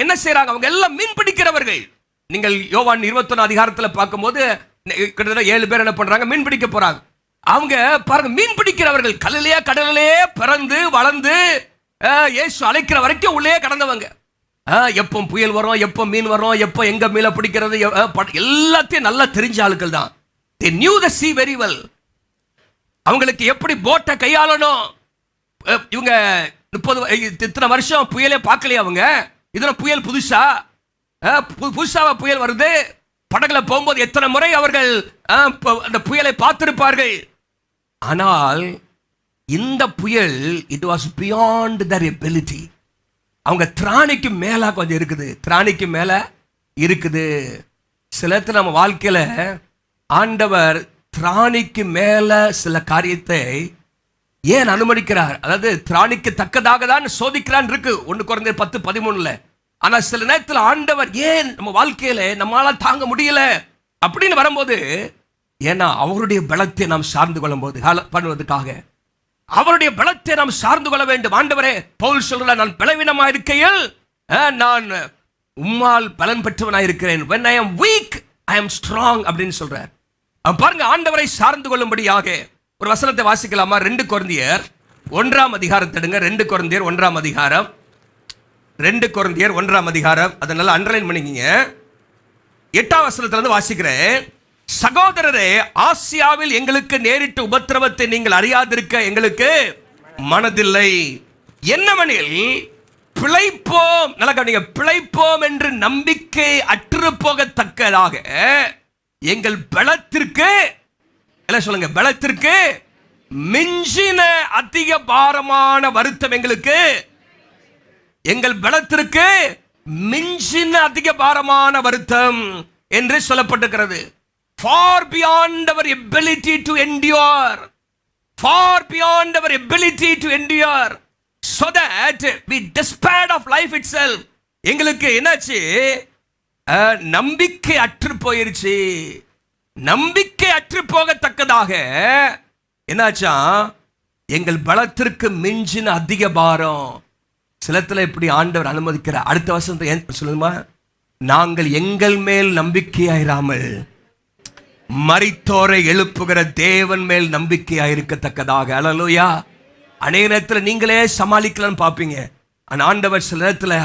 என்ன செய்யறாங்க? அவங்க எல்லாம் மீன் பிடிக்கிறவர்கள். நீங்கள் யோவான் 21 அதிகாரத்தில் பார்க்கும்போது கிட்டத்தட்ட 7 பேர் என்ன பண்றாங்க? மீன் பிடிக்க போறாங்க. அவங்க பாருங்க, மீன் பிடிக்கிறவர்கள். கடலிலே பிறந்து வளர்ந்து இயேசு அழைக்கிற வரைக்கும் உள்ளே கடந்தவங்க. எப்போ புயல் வரும், எப்போ மீன் வரும், எப்போ எங்க மீனை பிடிக்கிறது எல்லாத்தையும் நல்லா தெரிஞ்ச ஆட்கள் தான். They knew the sea very well. அவங்களுக்கு எப்படி போட்டை கையாளணும். இவங்க 30 இத்தனை வருஷம் புயலே பார்க்கலையா அவங்க? இதுல புயல் புதுசாக புயல் வருது. படகுல போகும்போது எத்தனை முறை அவர்கள் அந்த புயலை பார்த்திருப்பார்கள். ஆனால் இந்த புயல் it was beyond their ability. அவங்க திராணிக்கு மேல கொஞ்சம் இருக்குது, திராணிக்கு மேல இருக்குது. சில நேரத்தில் நம்ம வாழ்க்கையில ஆண்டவர் திராணிக்கு மேல சில காரியத்தை ஏன் அனுமதிக்கிறார்? அதாவது திராணிக்கு தக்கதாக தான் சோதிக்கிறான் இருக்கு 1 கொரிந்தியர் 10:13. ஆனா சில நேரத்தில் ஆண்டவர் ஏன் நம்ம வாழ்க்கையில நம்மளால தாங்க முடியல அப்படின்னு வரும்போது, ஏன்னா அவருடைய பலத்தை நாம் சார்ந்து கொள்ளும் போது பண்ணுவதற்காக அவருடைய பலத்தை நாம் சார்ந்து கொள்ள வேண்டும். ஆண்டவரே, பவுல் சொல்ற, நான் பலவீனமா இருக்கையில் நான் உம்மால் பலன் பெற்றவனாய் இருக்கிறேன். when I am weak I am strong அப்படின்னு சொல்றார். பாருங்க, ஆண்டவரை சார்ந்து கொள்ளும்படியாக ஒரு வசனத்தை வாசிக்கலாமா? 2 கொரிந்தியர் 1ஆம் அதிகாரத்தை எடுங்க. 2 கொரிந்தியர் 1ஆம் அதிகாரம், 2 கொரிந்தியர் 1ஆம் அதிகாரம். அதனால அண்டர்லைன் பண்ணிக்கிங்க. 8ஆம் வசனத்துல இருந்து வாசிக்கிறேன். சகோதரரே, ஆசியாவில் எங்களுக்கு நேரிட்ட உபத்திரவத்தை நீங்கள் அறியாதிருக்க எங்களுக்கு மனதில்லை. என்னவெனில் பிழைப்போம், நல்லா கவனிங்க, பிழைப்போம் என்று நம்பிக்கை அற்று போகத்தக்கதாக எங்கள் பலத்திற்கு, எல்லாம் சொல்லுங்க, பலத்திற்கு மிஞ்சின அதிக பாரமான வருத்தம் எங்களுக்கு, எங்கள் பலத்திற்கு மிஞ்சின அதிக பாரமான வருத்தம் என்று சொல்லப்பட்டிருக்கிறது. far beyond our ability to endure, far beyond our ability to endure, so that we despaired of life itself. எங்களுக்கு என்னாச்சு? நம்பிக்கை அற்று போயிருச்சு. நம்பிக்கை அற்று போகத்தக்கதாக என்னாச்சா? எங்கள் பலத்திற்கு மிஞ்சின அதிக பாரம். சிலத்துல இப்படி ஆண்டவர் அனுமதிக்கிறார். அடுத்த வசனத்தை ஏன் சொல்லுமா? நாங்கள் எங்கள் மேல் நம்பிக்கையாயிராமல் மரித்தோரை எழுப்புகிற தேவன் மேல் நம்பிக்கையாயிருக்கத்தக்கதாக. அல்லேலூயா. அநேக நேரத்தில் நீங்களே சமாளிக்கலாம்னு பார்ப்பீங்க. ஆனால் ஆண்டவர் சில நேரத்தில்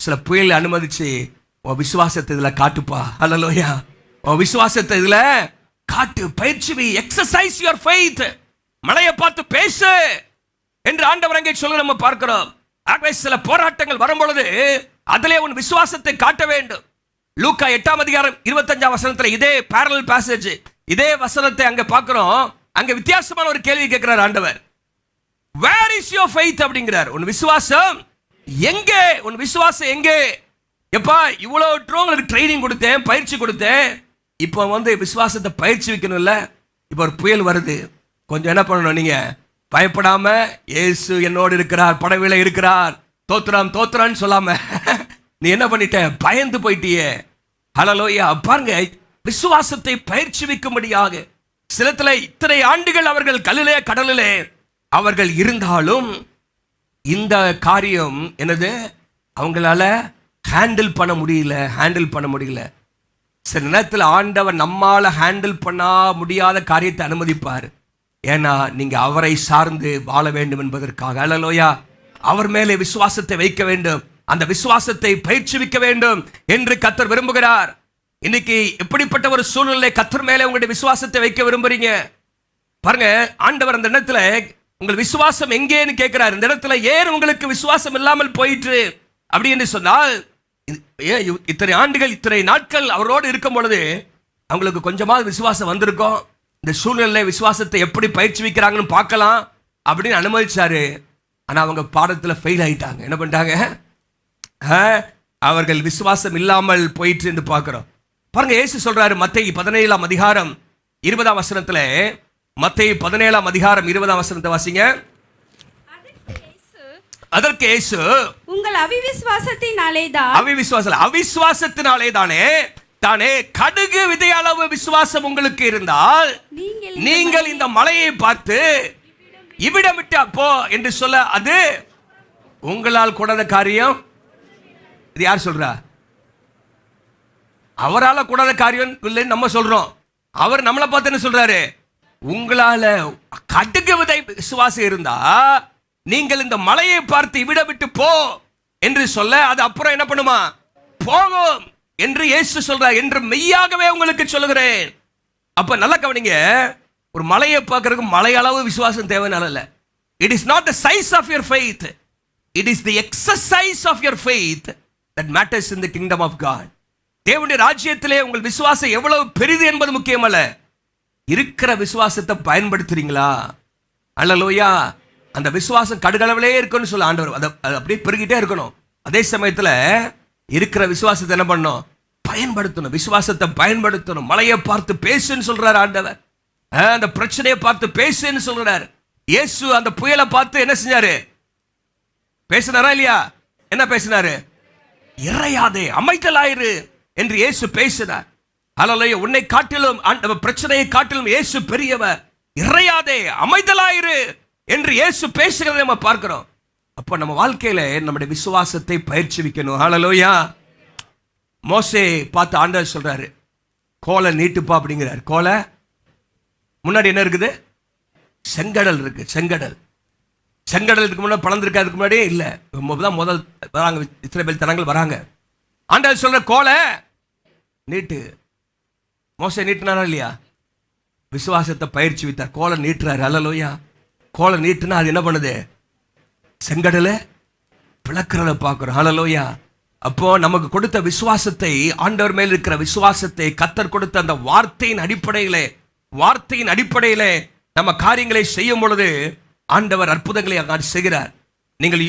சில புயல் அனுமதிச்சு உன் விசுவாசத்தை இதுல காட்டுப்பா. அல்லேலூயா. உன் விசுவாசத்தை இதுல காட்டு. பயிற்சி, எக்ஸசைஸ் யுவர் ஃபெய்த். மழையை பார்த்து பேசு என்று ஆண்டவர் அங்கே சொல்ல நம்ம பார்க்கிறோம். ஆகவே சில போராட்டங்கள் வரும்பொழுது அதிலே உன் விசுவாசத்தை காட்ட வேண்டும். லூக்கா 8ஆம் அதிகாரம் 25ஆம் வசனத்துல இதே parallel passage, இதே வசனத்தை அங்க பார்க்கிறோம். அங்க வித்தியாசமான ஒரு கேள்வி கேட்கிறார் ஆண்டவர். Where is your faith அப்படிங்கிறார். உன் விசுவாசம் எங்கே? உன் விசுவாசம் எங்கே? எப்பா இவ்வளவு உங்களுக்கு ட்ரைனிங் கொடுத்தேன், பயிற்சி கொடுத்தேன். இப்போ விசுவாசத்தை பயிற்சி வைக்கணும்ல. இப்போ ஒரு புயல் வருது, கொஞ்சம் என்ன பண்ணணும்? நீங்க பயப்படாம இயேசு என்னோடு இருக்கிறார், படவில இருக்கிறார், தோத்துறான் தோத்துறான்னு சொல்லாம நீ என்ன பண்ணிட்ட? பயந்து போயிட்டியே. ஹல்லேலூயா. பாருங்க, விசுவாசத்தை பயிற்சி வைக்கும்படியாக சிலத்துல இத்தனை ஆண்டுகள் அவர்கள் கல்லிலே கடலிலே அவர்கள் இருந்தாலும் இந்த காரியம் என்னது அவங்களால ஹேண்டில் பண்ண முடியல. சில நேரத்தில் ஆண்டவர் நம்மால ஹேண்டில் பண்ண முடியாத காரியத்தை அனுமதிப்பார். ஏன்னா நீங்க அவரை சார்ந்து வாழ வேண்டும் என்பதற்காக. அல்லேலூயா. அவர் மேலே விசுவாசத்தை வைக்க வேண்டும், அந்த விசுவாசத்தை பயிற்சிவிக்க வேண்டும் என்று கர்த்தர் விரும்புகிறார். இன்னைக்கு எப்படிப்பட்ட ஒரு சூழ்நிலை கர்த்தர் மேலே உங்களுடைய விசுவாசத்தை வைக்க விரும்புறீங்க? பாருங்க, ஆண்டவர் அந்த இடத்துல உங்கள் விசுவாசம் எங்கேன்னு கேட்கிறார். இந்த இடத்துல ஏன் உங்களுக்கு விசுவாசம் இல்லாமல் போயிற்று அப்படி என்று சொன்னால், இத்தனை ஆண்டுகள் இத்தனை நாட்கள் அவரோடு இருக்கும் பொழுது அவங்களுக்கு கொஞ்சமாவது விசுவாசம் வந்திருக்கும். இந்த சூழ்நிலை விசுவாசத்தை எப்படி பயிற்சி வைக்கிறாங்கன்னு பார்க்கலாம் அப்படின்னு அனுமதிச்சாரு. ஆனா அவங்க பாடத்துல ஃபெயில் ஆயிட்டாங்க. என்ன பண்ணிட்டாங்க? அவர்கள் விசுவாசம் இல்லாமல் போயிட்டு என்று பார்க்கிறோம். பாருங்க, இயேசு சொல்றாரு மத்தேயு 17ஆம் அதிகாரம் 20ஆம் வசனத்துல. மத்தேயு 17ஆம் அதிகாரம் 20ஆம் வசனத்தை வாசிங்க. அதற்கு இயேசு, உங்கள் அவிசுவாசத்தினாலே தானே கடுகு விதை அளவு விசுவாசம் உங்களுக்கு இருந்தால் நீங்கள் இந்த மலையை பார்த்து இவ்விடம் விட்டு போ என்று சொல்ல அது உங்களால் கூடாத காரியம். இது யார் சொல்றா? அவரால கூடாத காரியம் இல்லைன்னு நம்ம சொல்றோம். அவர் நம்மளை பார்த்து என்ன சொல்றாரு? உங்களால கடுகு விதை விசுவாசம் இருந்தா நீங்கள் இந்த மலையை பார்த்து இவ்விடம் விட்டு போ என்று சொல்ல அது அப்புறம் என்ன பண்ணுமா? போகும் என்று இயேசு சொல்றார். என்று மெய்யாகவே உங்களுக்கு சொல்லுகிறேன். அப்ப நல்லா கவனிங்க, ஒரு மலையை பார்க்கறதுக்கு மலை அளவு விசுவாசம் தேவைனால இல்ல. It is not the size of your faith, it is the exercise of your faith that matters in the kingdom of God. தேவனுடைய ராஜ்யத்திலே உங்கள் விசுவாசம் எவ்வளவு பெரிது என்பது முக்கியமல்ல, இருக்கிற விசுவாசத்தை பயன்படுத்துறீங்களா? அல்லேலூயா. அந்த விசுவாசம் கடுகளவிலே இருக்குன்னு சொல்ல ஆண்டவர். அது அப்படியே பெருகிட்டே இருக்கணும். அதே சமயத்துல இருக்கிற விசுவாசத்தை என்ன பண்ணணும்? பயன்படுத்தணும். விசுவாசத்தை பயன்படுத்தணும். மலையை பார்த்து பேசுன்னு சொல்றாரு ஆண்டவர். அந்த பிரச்சனையை பார்த்து பேசுன்னு சொல்றாரு. இயேசு அந்த புயலை பார்த்து என்ன செஞ்சாரு? பேசினாரா இல்லையா? என்ன பேசினாரு? இறையாதே, அமைதலாயிரு என்று இயேசு பேசினார். அல்லேலூயா. உன்னை காட்டிலும் பிரச்சனையை காட்டிலும் இயேசு பெரியவர். இறையாதே, அமைதலாயிரு என்று இயேசு பேசுகிறதை நம்ம பார்க்கிறோம். அப்ப நம்ம வாழ்க்கையில நம்முடைய விசுவாசத்தை பயிற்சி வைக்கணும். ஹல்லேலூயா. மோசே பார்த்து ஆண்டவர் சொல்றாரு, கோலை நீட்டுப்பா அப்படிங்கிறார். கோலை முன்னாடி என்ன இருக்குது? செங்கடல் இருக்கு. செங்கடலுக்கு முன்னாடி பழந்திருக்கு. அதுக்கு முன்னாடியே இல்ல. தான் முதல் வராங்க இஸ்ரவேல் ஜனங்கள் வராங்க. ஆண்டவர் சொல்ற கோலை நீட்டு. மோசே நீட்டினாரா இல்லையா? விசுவாசத்தை பயிற்சி வைத்தார். கோலை நீட்டுறாரு. ஹல்லேலூயா. கோலை நீட்டுனா அது என்ன பண்ணுது? செங்கடல பிளக்கிறத பார்க்கிறோம். ஹல்லேலூயா. அப்போ நமக்கு கொடுத்த விசுவாசத்தை, ஆண்டவர் மேல் இருக்கிற விசுவாசத்தை, கர்த்தர் கொடுத்த அந்த வார்த்தையின் அடிப்படையிலே நம்ம காரியங்களை செய்யும் பொழுது ஆண்டவர் அற்புதங்களை செய்கிறார். நீங்கள்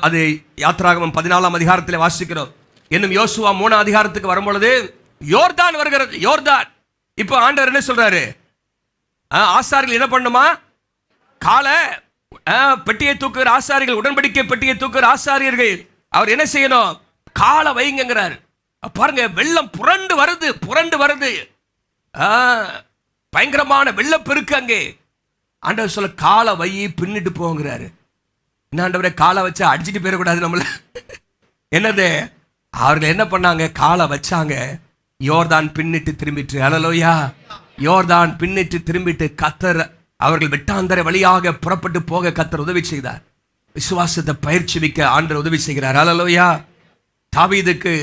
அது யாத்திராகமம் 14ஆம் அதிகாரத்தில் வாசிக்கிறோம். என்னும் யோசுவா 3 அதிகாரத்துக்கு வரும்பொழுது யோர்தான் வருகிறது. யோர்தான். இப்போ ஆண்டவர் என்ன சொல்றாரு? ஆசாரிகள் என்ன பண்ணுமா? காலை பெட்டியை தூக்குகிற ஆசாரிகள், உடன்படிக்கை பெட்டியை தூக்குகிற ஆசாரியர்கள் அவர் என்ன செய்யணும்? காலை வைங்கிறார். பாருங்க, வெள்ளம் புரண்டு வருது, புரண்டு வருது, பயங்கரமான வெள்ளப்பெருக்கு. அங்கே ஆண்டவர் சொல்ல காலை வை, பின்னிட்டு போங்கிறாரு. என்ன ஆண்டவரே, காலை வச்சா அடிச்சுட்டு போயிடக்கூடாது நம்மள? என்னது? அவர்கள் என்ன பண்ணாங்க? காலை வச்சாங்க, யோர்தான் பின்னிட்டு திரும்பிட்டு. ஹல்லேலூயா. யோர்தான் பின்னிட்டு திரும்பிட்டு கர்த்தர் அவர்கள் வெட்டாந்தர வழியாக புறப்பட்டு போக கர்த்தர் உதவி செய்தார். விசுவாசத்தை பயிற்சிவிக்க ஆண்டவர் உதவி செய்கிறார். ஹல்லேலூயா. தாவீதுக்கு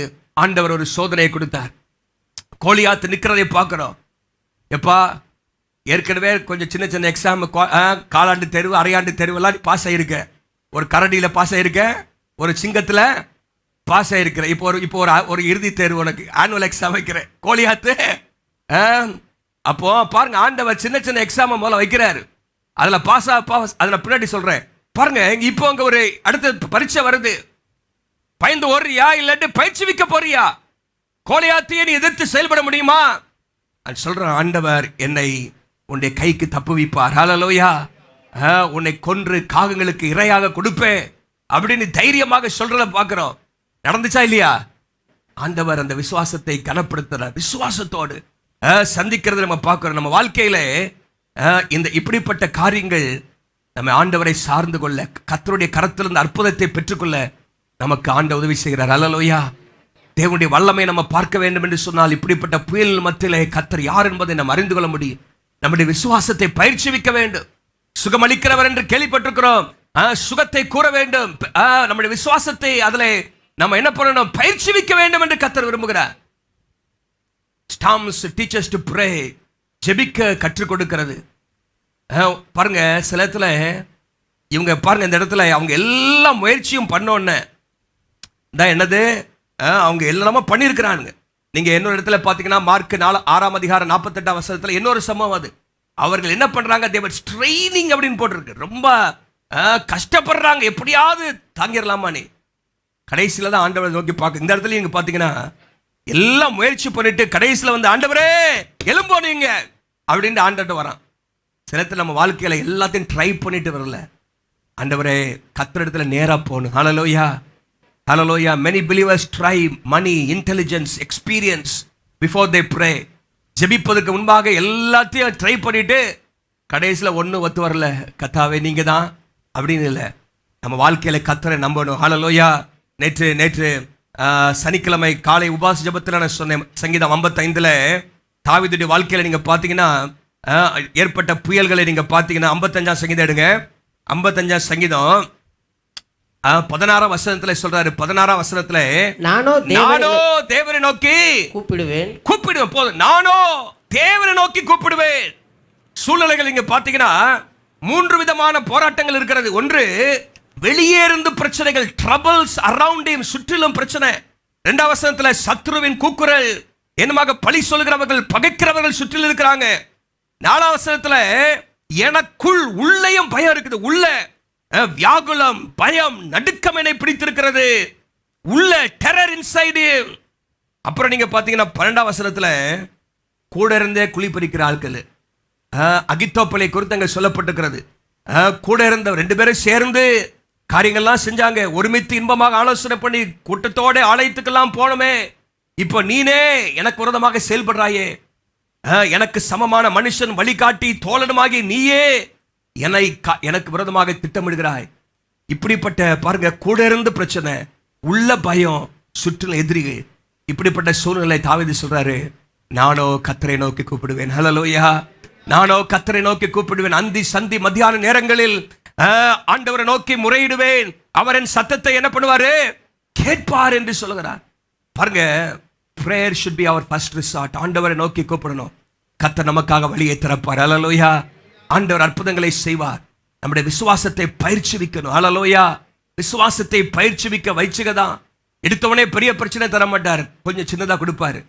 ஆண்டவர் ஒரு சோதனையை கொடுத்தார். கோலியாத் நிற்கிறதை பார்க்கிறோம். எப்பா, ஏற்கனவே கொஞ்சம் சின்ன சின்ன எக்ஸாம், காலாண்டு தேர்வு, அரையாண்டு தேர்வுலாம் பாஸ் ஆகிருக்க. ஒரு கரடியில பாஸ் ஆகிருக்க, ஒரு சிங்கத்துல பாஸ் ஆகிருக்கிற. இப்போ ஒரு இறுதி தேர்வு, உனக்கு ஆனுவல் எக்ஸாம் வைக்கிறேன் கோலியாத்து. அப்போ பாருங்க, ஆண்டவர் சின்ன சின்ன எக்ஸாம் முதல்ல வைக்கிறாரு. அதுல பாஸ் அதுல பின்னாடி சொல்றேன் பாருங்க. இப்போ அங்க ஒரு அடுத்த பரீட்சை வருது. பயந்து ஓடுறியா இல்லாட்டி பயிற்சி விக்க போறியா? கோலியாத்தியை நீ எதிர்த்து செயல்பட முடியுமா? சொல்றேன், ஆண்டவர் என்னை உன்னுடைய கைக்கு தப்புவிப்பார். ஹல்லேலூயா. உன்னை கொன்று காகங்களுக்கு இரையாக கொடுப்பேன் அப்படின்னு தைரியமாக சொல்றத பார்க்கிறோம். நடந்துச்சா இல்லையா? ஆண்டவர் அந்த விசுவாசத்தை கனப்படுத்துறார். விசுவாசத்தோடு சந்திக்கிறது நம்ம பார்க்கிறோம். நம்ம வாழ்க்கையில இந்த இப்படிப்பட்ட காரியங்கள் நம்ம ஆண்டவரை சார்ந்து கொள்ள, கர்த்தருடைய கரத்திலிருந்து அற்புதத்தை பெற்றுக்கொள்ள நமக்கு ஆண்டவர் உதவி செய்கிறார். ஹல்லேலூயா. தேவனுடைய வல்லமை நம்ம பார்க்க வேண்டும் என்று சொன்னால் இப்படிப்பட்ட புயல் மத்தியிலே கர்த்தர் யார் என்பதை நம்ம அறிந்து கொள்ள முடியும். நம்முடைய விசுவாசத்தை பயிற்சிவிக்க வேண்டும். சுகமளிக்கிறவர் என்று கேள்விப்பட்டிருக்கிறோம். சுகத்தை கூற வேண்டும். நம்முடைய விசுவாசத்தை அதில் நம்ம என்ன பண்ணணும்? பயிற்சிவிக்க வேண்டும் என்று கர்த்தர் விரும்புகிறார். Storms teach us to pray. ஜெபிக்க கற்றுக் கொடுக்கிறது. பாருங்க, சில இடத்துல இவங்க பாருங்க, இந்த இடத்துல அவங்க எல்லா முயற்சியும் பண்ணோன்னு தான் என்னது, அவங்க எல்லாமே பண்ணியிருக்கிறாங்க. நீங்க இன்னொரு இடத்துல பார்த்தீங்கன்னா மார்க் 6 அதிகாரம் 48 வசனத்துல இன்னொரு சம்பவம். அது அவர்கள் என்ன பண்றாங்க? தேவர் ஸ்ட்ரெயினிங் அப்படின்னு போட்டிருக்கு. ரொம்ப கஷ்டப்படுறாங்க, எப்படியாவது தாங்கிடலாமா நீ. கடைசியில தான் ஆண்டவரை நோக்கி பார்க்க. இந்த இடத்துல நீங்க பார்த்தீங்கன்னா எல்லாம் முயற்சி பண்ணிட்டு கடைசியில் வந்து ஆண்டவரே எலும்போ நீங்க அப்படின்னு ஆண்டவர்கிட்ட வரான். சில இடத்துல நம்ம வாழ்க்கையில எல்லாத்தையும் ட்ரை பண்ணிட்டு வரல. ஆண்டவரே, கர்த்தர் இடத்துல நேரா போகணும். ஹல்லேலூயா. Hallelujah. Many believers try money, intelligence, experience before they pray. ஜெபிப்பதற்கு முன்பாக எல்லாத்தையும் ட்ரை பண்ணிட்டு கடைசியில் ஒன்றும் ஒத்து வரல. கர்த்தாவே நீங்க தான் அப்படின்னு இல்லை. நம்ம வாழ்க்கையில கர்த்தரை நம்பணும். ஹல்லேலூயா. நேற்று சனிக்கிழமை காலை உபாச ஜெபத்தில் நான் சொன்னேன். சங்கீதம் 55 தாவீதுடைய வாழ்க்கையில நீங்க பார்த்தீங்கன்னா ஏற்பட்ட புயல்களை நீங்க பார்த்தீங்கன்னா 55 சங்கீதம் எடுங்க. 55 சங்கீதம் 16 வசனத்துல சொல்றாரு. 16 வசனத்துல நானோ தேவனை நோக்கி கூப்பிடுவேன். போதும், நானோ தேவனை நோக்கி கூப்பிடுவேன். சூழ்நிலைகள் இங்க பாத்தீங்கன்னா 3 விதமான போராட்டங்கள் இருக்கிறது. ஒன்று, வெளியே இருந்து பிரச்சனைகள், ட்ரபிள்ஸ் அரவுண்ட் ஹிம், சுற்றிலும் பிரச்சனை. 2 வசனத்துல சத்ருவின் கூக்குரல், என்னமாக பழி சொல்கிறவர்கள், பகைக்கிறவர்கள் சுற்றிலும் இருக்கிறாங்க. 4 வசனத்துல எனக்குள் உள்ளேயும் பயம் இருக்குது. உள்ள வியாகுலம், பயம், நடுக்கம் என்னை பிடித்திருக்கிறது. உள்ள டெரர் இன்சைடு. அப்புறம் நீங்க பாத்தீங்கன்னா 12 வசனத்துல கூட இருந்தே குழி பறிக்கிற ஆட்கள், அகித்தோப்பலை குறித்து அங்க சொல்லப்பட்டிருக்கிறது. கூட இருந்த 2 பேரும் சேர்ந்து காரியங்கள்லாம் செஞ்சாங்க. ஒருமித்து இன்பமாக ஆலோசனை பண்ணி கூட்டத்தோட ஆலயத்துக்கெல்லாம் போனோமே, இப்போ நீனே எனக்கு விரோதமாக செயல்படுறாயே, எனக்கு சமமான மனுஷன் வழிகாட்டி தோழனுமாகி நீயே எனக்கு விரோதமாக திட்டமிடுகிறாய். இப்படிப்பட்ட பாருங்க, கூட இருந்து பிரச்சனை, உள்ள பயம், சுற்றிலும் எதிரிகள். இப்படிப்பட்ட சூழ்நிலை தாவீது சொல்றாரு, நானோ கர்த்தரை நோக்கி கூப்பிடுவேன். ஹல்லேலூயா. நானோ கர்த்தரை நோக்கி கூப்பிடுவேன். அந்தி சந்தி மத்தியான நேரங்களில் ஆண்டவரை நோக்கி முறையிடுவேன். அவரின் சத்தத்தை என்ன பண்ணுவாரு? கேட்பார் என்று சொல்லுகிறார். பாருங்க, prayer should be our first resort. ஆண்டவரை நோக்கி கூப்பிடணும். கர்த்தர் நமக்காக வழியை திறப்பார். ஹல்லேலூயா. ஆண்டவர் அற்புதங்களை செய்வார். நம்முடைய விசுவாசத்தை பயிற்சிவிக்கணும். ஹல்லேலூயா. விசுவாசத்தை பயிற்சிவிக்க வைச்சுக்கதான். எடுத்தவனே பெரிய பிரச்சனை தர மாட்டார், கொஞ்சம் சின்னதா கொடுப்பாரு.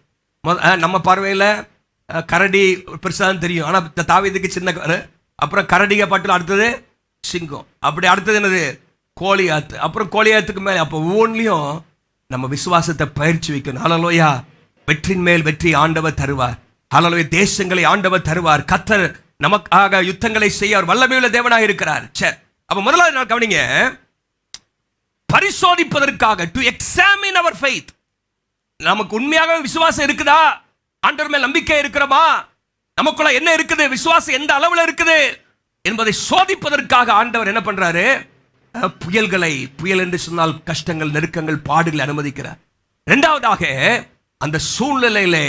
நம்ம பார்வையில் கரடி பெருசாதான் தெரியும், ஆனா தாவீதுக்கு சின்ன, அப்புறம் கரடிக பாட்டில் அடுத்தது சிங்கம், அப்படி அடுத்தது என்னது? கோலியாத்து, அப்புறம் கோலியாத்துக்கு மேலே. அப்போ ஒவ்வொன்றிலையும் நம்ம விசுவாசத்தை பயிற்சி வைக்கணும். ஹல்லேலூயா. வெற்றியின் மேல் வெற்றி ஆண்டவர் தருவார். ஹல்லேலூயா. தேசங்களை ஆண்டவர் தருவார். கர்த்தர் நமக்காக யுத்தங்களை செய்ய அவர் வல்லமையுள்ள தேவனாக இருக்கிறார். சரி, அப்ப முதலாவது நாள் கவனிங்க, பரிசோதிப்பதற்காக, டு எக்ஸாமின் அவர் ஃபெய்த். நமக்கு உண்மையாக விசுவாசம் இருக்குதா? ஆண்டவர் மேல் நம்பிக்கை இருக்கிறோமா? நமக்குள்ள என்ன இருக்குது? விசுவாசம் எந்த அளவுல இருக்குது என்பதை சோதிப்பதற்காக ஆண்டவர் என்ன பண்றாரு? புயல் என்று சொன்னால் கஷ்டங்கள், நெருக்கங்கள், பாடுகளை அனுமதிக்கிறார். இரண்டாவதாக அந்த சூழ்நிலையிலே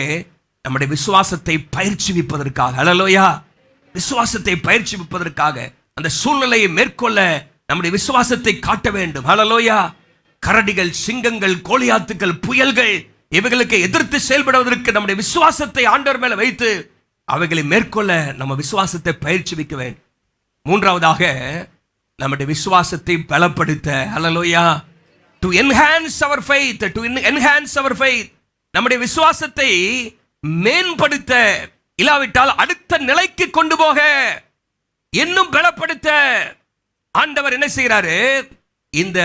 நம்முடைய விசுவாசத்தை பயிற்சிவிப்பதற்காக, ஹல்லேலூயா, விசுவாசத்தை பயிற்சிவிப்பதற்காக அந்த சூழ்நிலையை மேற்கொள்ள நம்முடைய விசுவாசத்தை காட்ட வேண்டும். ஹல்லேலூயா. கரடிகள், சிங்கங்கள், கோலியாத்துக்கள், புயல்கள் இவைகளுக்கு எதிர்த்து செயல்படுவதற்கு நம்முடைய விசுவாசத்தை ஆண்டவர் மேல வைத்து அவைகளை மேற்கொள்ள நம்ம விசுவாசத்தை பயிற்சிவிக்க வேண்டும். மூன்றாவதாக நம்முடைய விசுவாசத்தை பலப்படுத்த, hallelujah, to enhance our faith, to enhance our faith, நம்முடைய விசுவாசத்தை மேம்படுத்த, இல்லாவிட்டால் அடுத்த நிலைக்கு கொண்டு போக, இன்னும் பலப்படுத்த ஆண்டவர் என்ன செய்கிறாரு? இந்த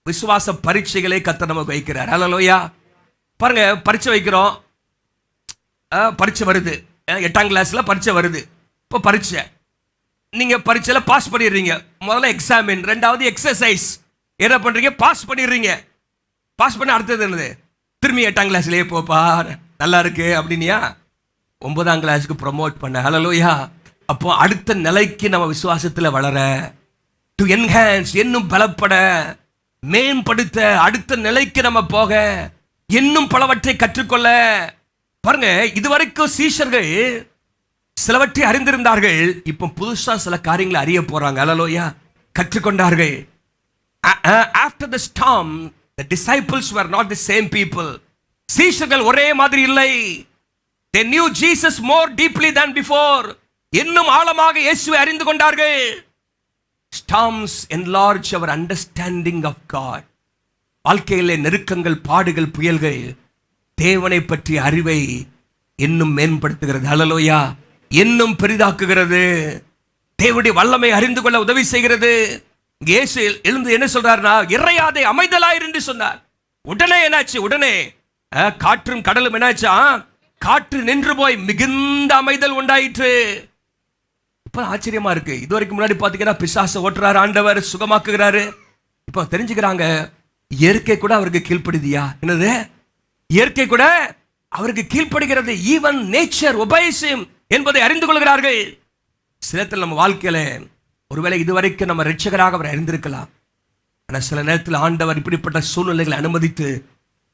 விசுவாச பரீட்சைகளை கர்த்தர் நமக்கு வைக்கிறார். ஹல்லேலூயா. பாருங்க, பரீட்சை வைக்கிறோம், பரீட்சை வருது, 8ஆம் கிளாஸ்ல பரீட்சை வருது. இப்போ பரீட்சை, நீங்க பரீட்சையில பாஸ் பண்ணிடுறீங்க. முதல்ல எக்ஸாமின், ரெண்டாவது எக்ஸசைஸ். என்ன பண்றீங்க? பாஸ் பண்ணிடுறீங்க. பாஸ் பண்ண அடுத்தது என்னது? திரும்பி 8ஆம் கிளாஸ்லயே போப்பா, நல்லா இருக்கு அப்படினியா 9ஆம் கிளாஸுக்கு ப்ரமோட் பண்ண. ஹல்லேலூயா. அப்போ அடுத்த நிலைக்கு நம்ம விசுவாசத்துல வளர, டு என்ஹான்ஸ், இன்னும் பலப்பட, மேம்படுத்த, அடுத்த நிலைக்கு நம்ம போக, இன்னும் பலவற்றை கற்றுக்கொள்ள. பாருங்க, இதுவரைக்கும் சீஷர்கள் சிலவற்றை அறிந்திருந்தார்கள், இப்போ புதுசா சில காரியங்களை அறிய போறாங்க. ஹல்லேலூயா. கற்றுக்கொண்டார்கள். After the storm, the disciples were not the same people. சீஷர்கள் ஒரே மாதிரி இல்லை. They knew Jesus more deeply than before. இன்னும் ஆழமாக இயேசுவை அறிந்து கொண்டார்கள். Storms enlarge our understanding of God. வாழ்க்கையிலே நெருக்கங்கள், பாடுகள், புயல்கள் தேவனை பற்றிய அறிவை இன்னும் மேம்படுத்துகிறது. ஹல்லேலூயா. இன்னும் பெரிதாக்குகிறது. தேவனுடைய வல்லமை அறிந்து கொள்ள உதவி செய்கிறது. இயேசு எழுந்து என்ன சொல்றாருன்னா, இறையாதே, அமைதலாயிரு என்று சொன்னார். உடனே என்னாச்சு? உடனே காற்றும் கடலும் என்னாச்சா? காற்று நின்று போய் மிகுந்த அமைதல் உண்டாயிற்று. இப்ப ஆச்சரியமா இருக்கு. இதுவரைக்கும் முன்னாடி பாத்தீங்கன்னா பிசாசை ஓட்டுறாரு ஆண்டவர், சுகமாக்குகிறாரு. இப்ப தெரிஞ்சுக்கிறாங்க, இயற்கை கூட அவருக்கு கீழ்ப்படுதியா? என்னது? இயற்கை கூட அவருக்கு கீழ்ப்படுகிறது. ஈவன் நேச்சர் ஒபேஸ் ஹிம் என்பதை அறிந்து கொள்கிறார்கள். சிலத்தில் நம்ம வாழ்க்கையில ஒருவேளை இதுவரைக்கும் நம்ம ரட்சகராக அவர் அறிந்திருக்கலாம். ஆனால் சில நேரத்தில் ஆண்டவர் இப்படிப்பட்ட சூழ்நிலைகளை அனுமதித்து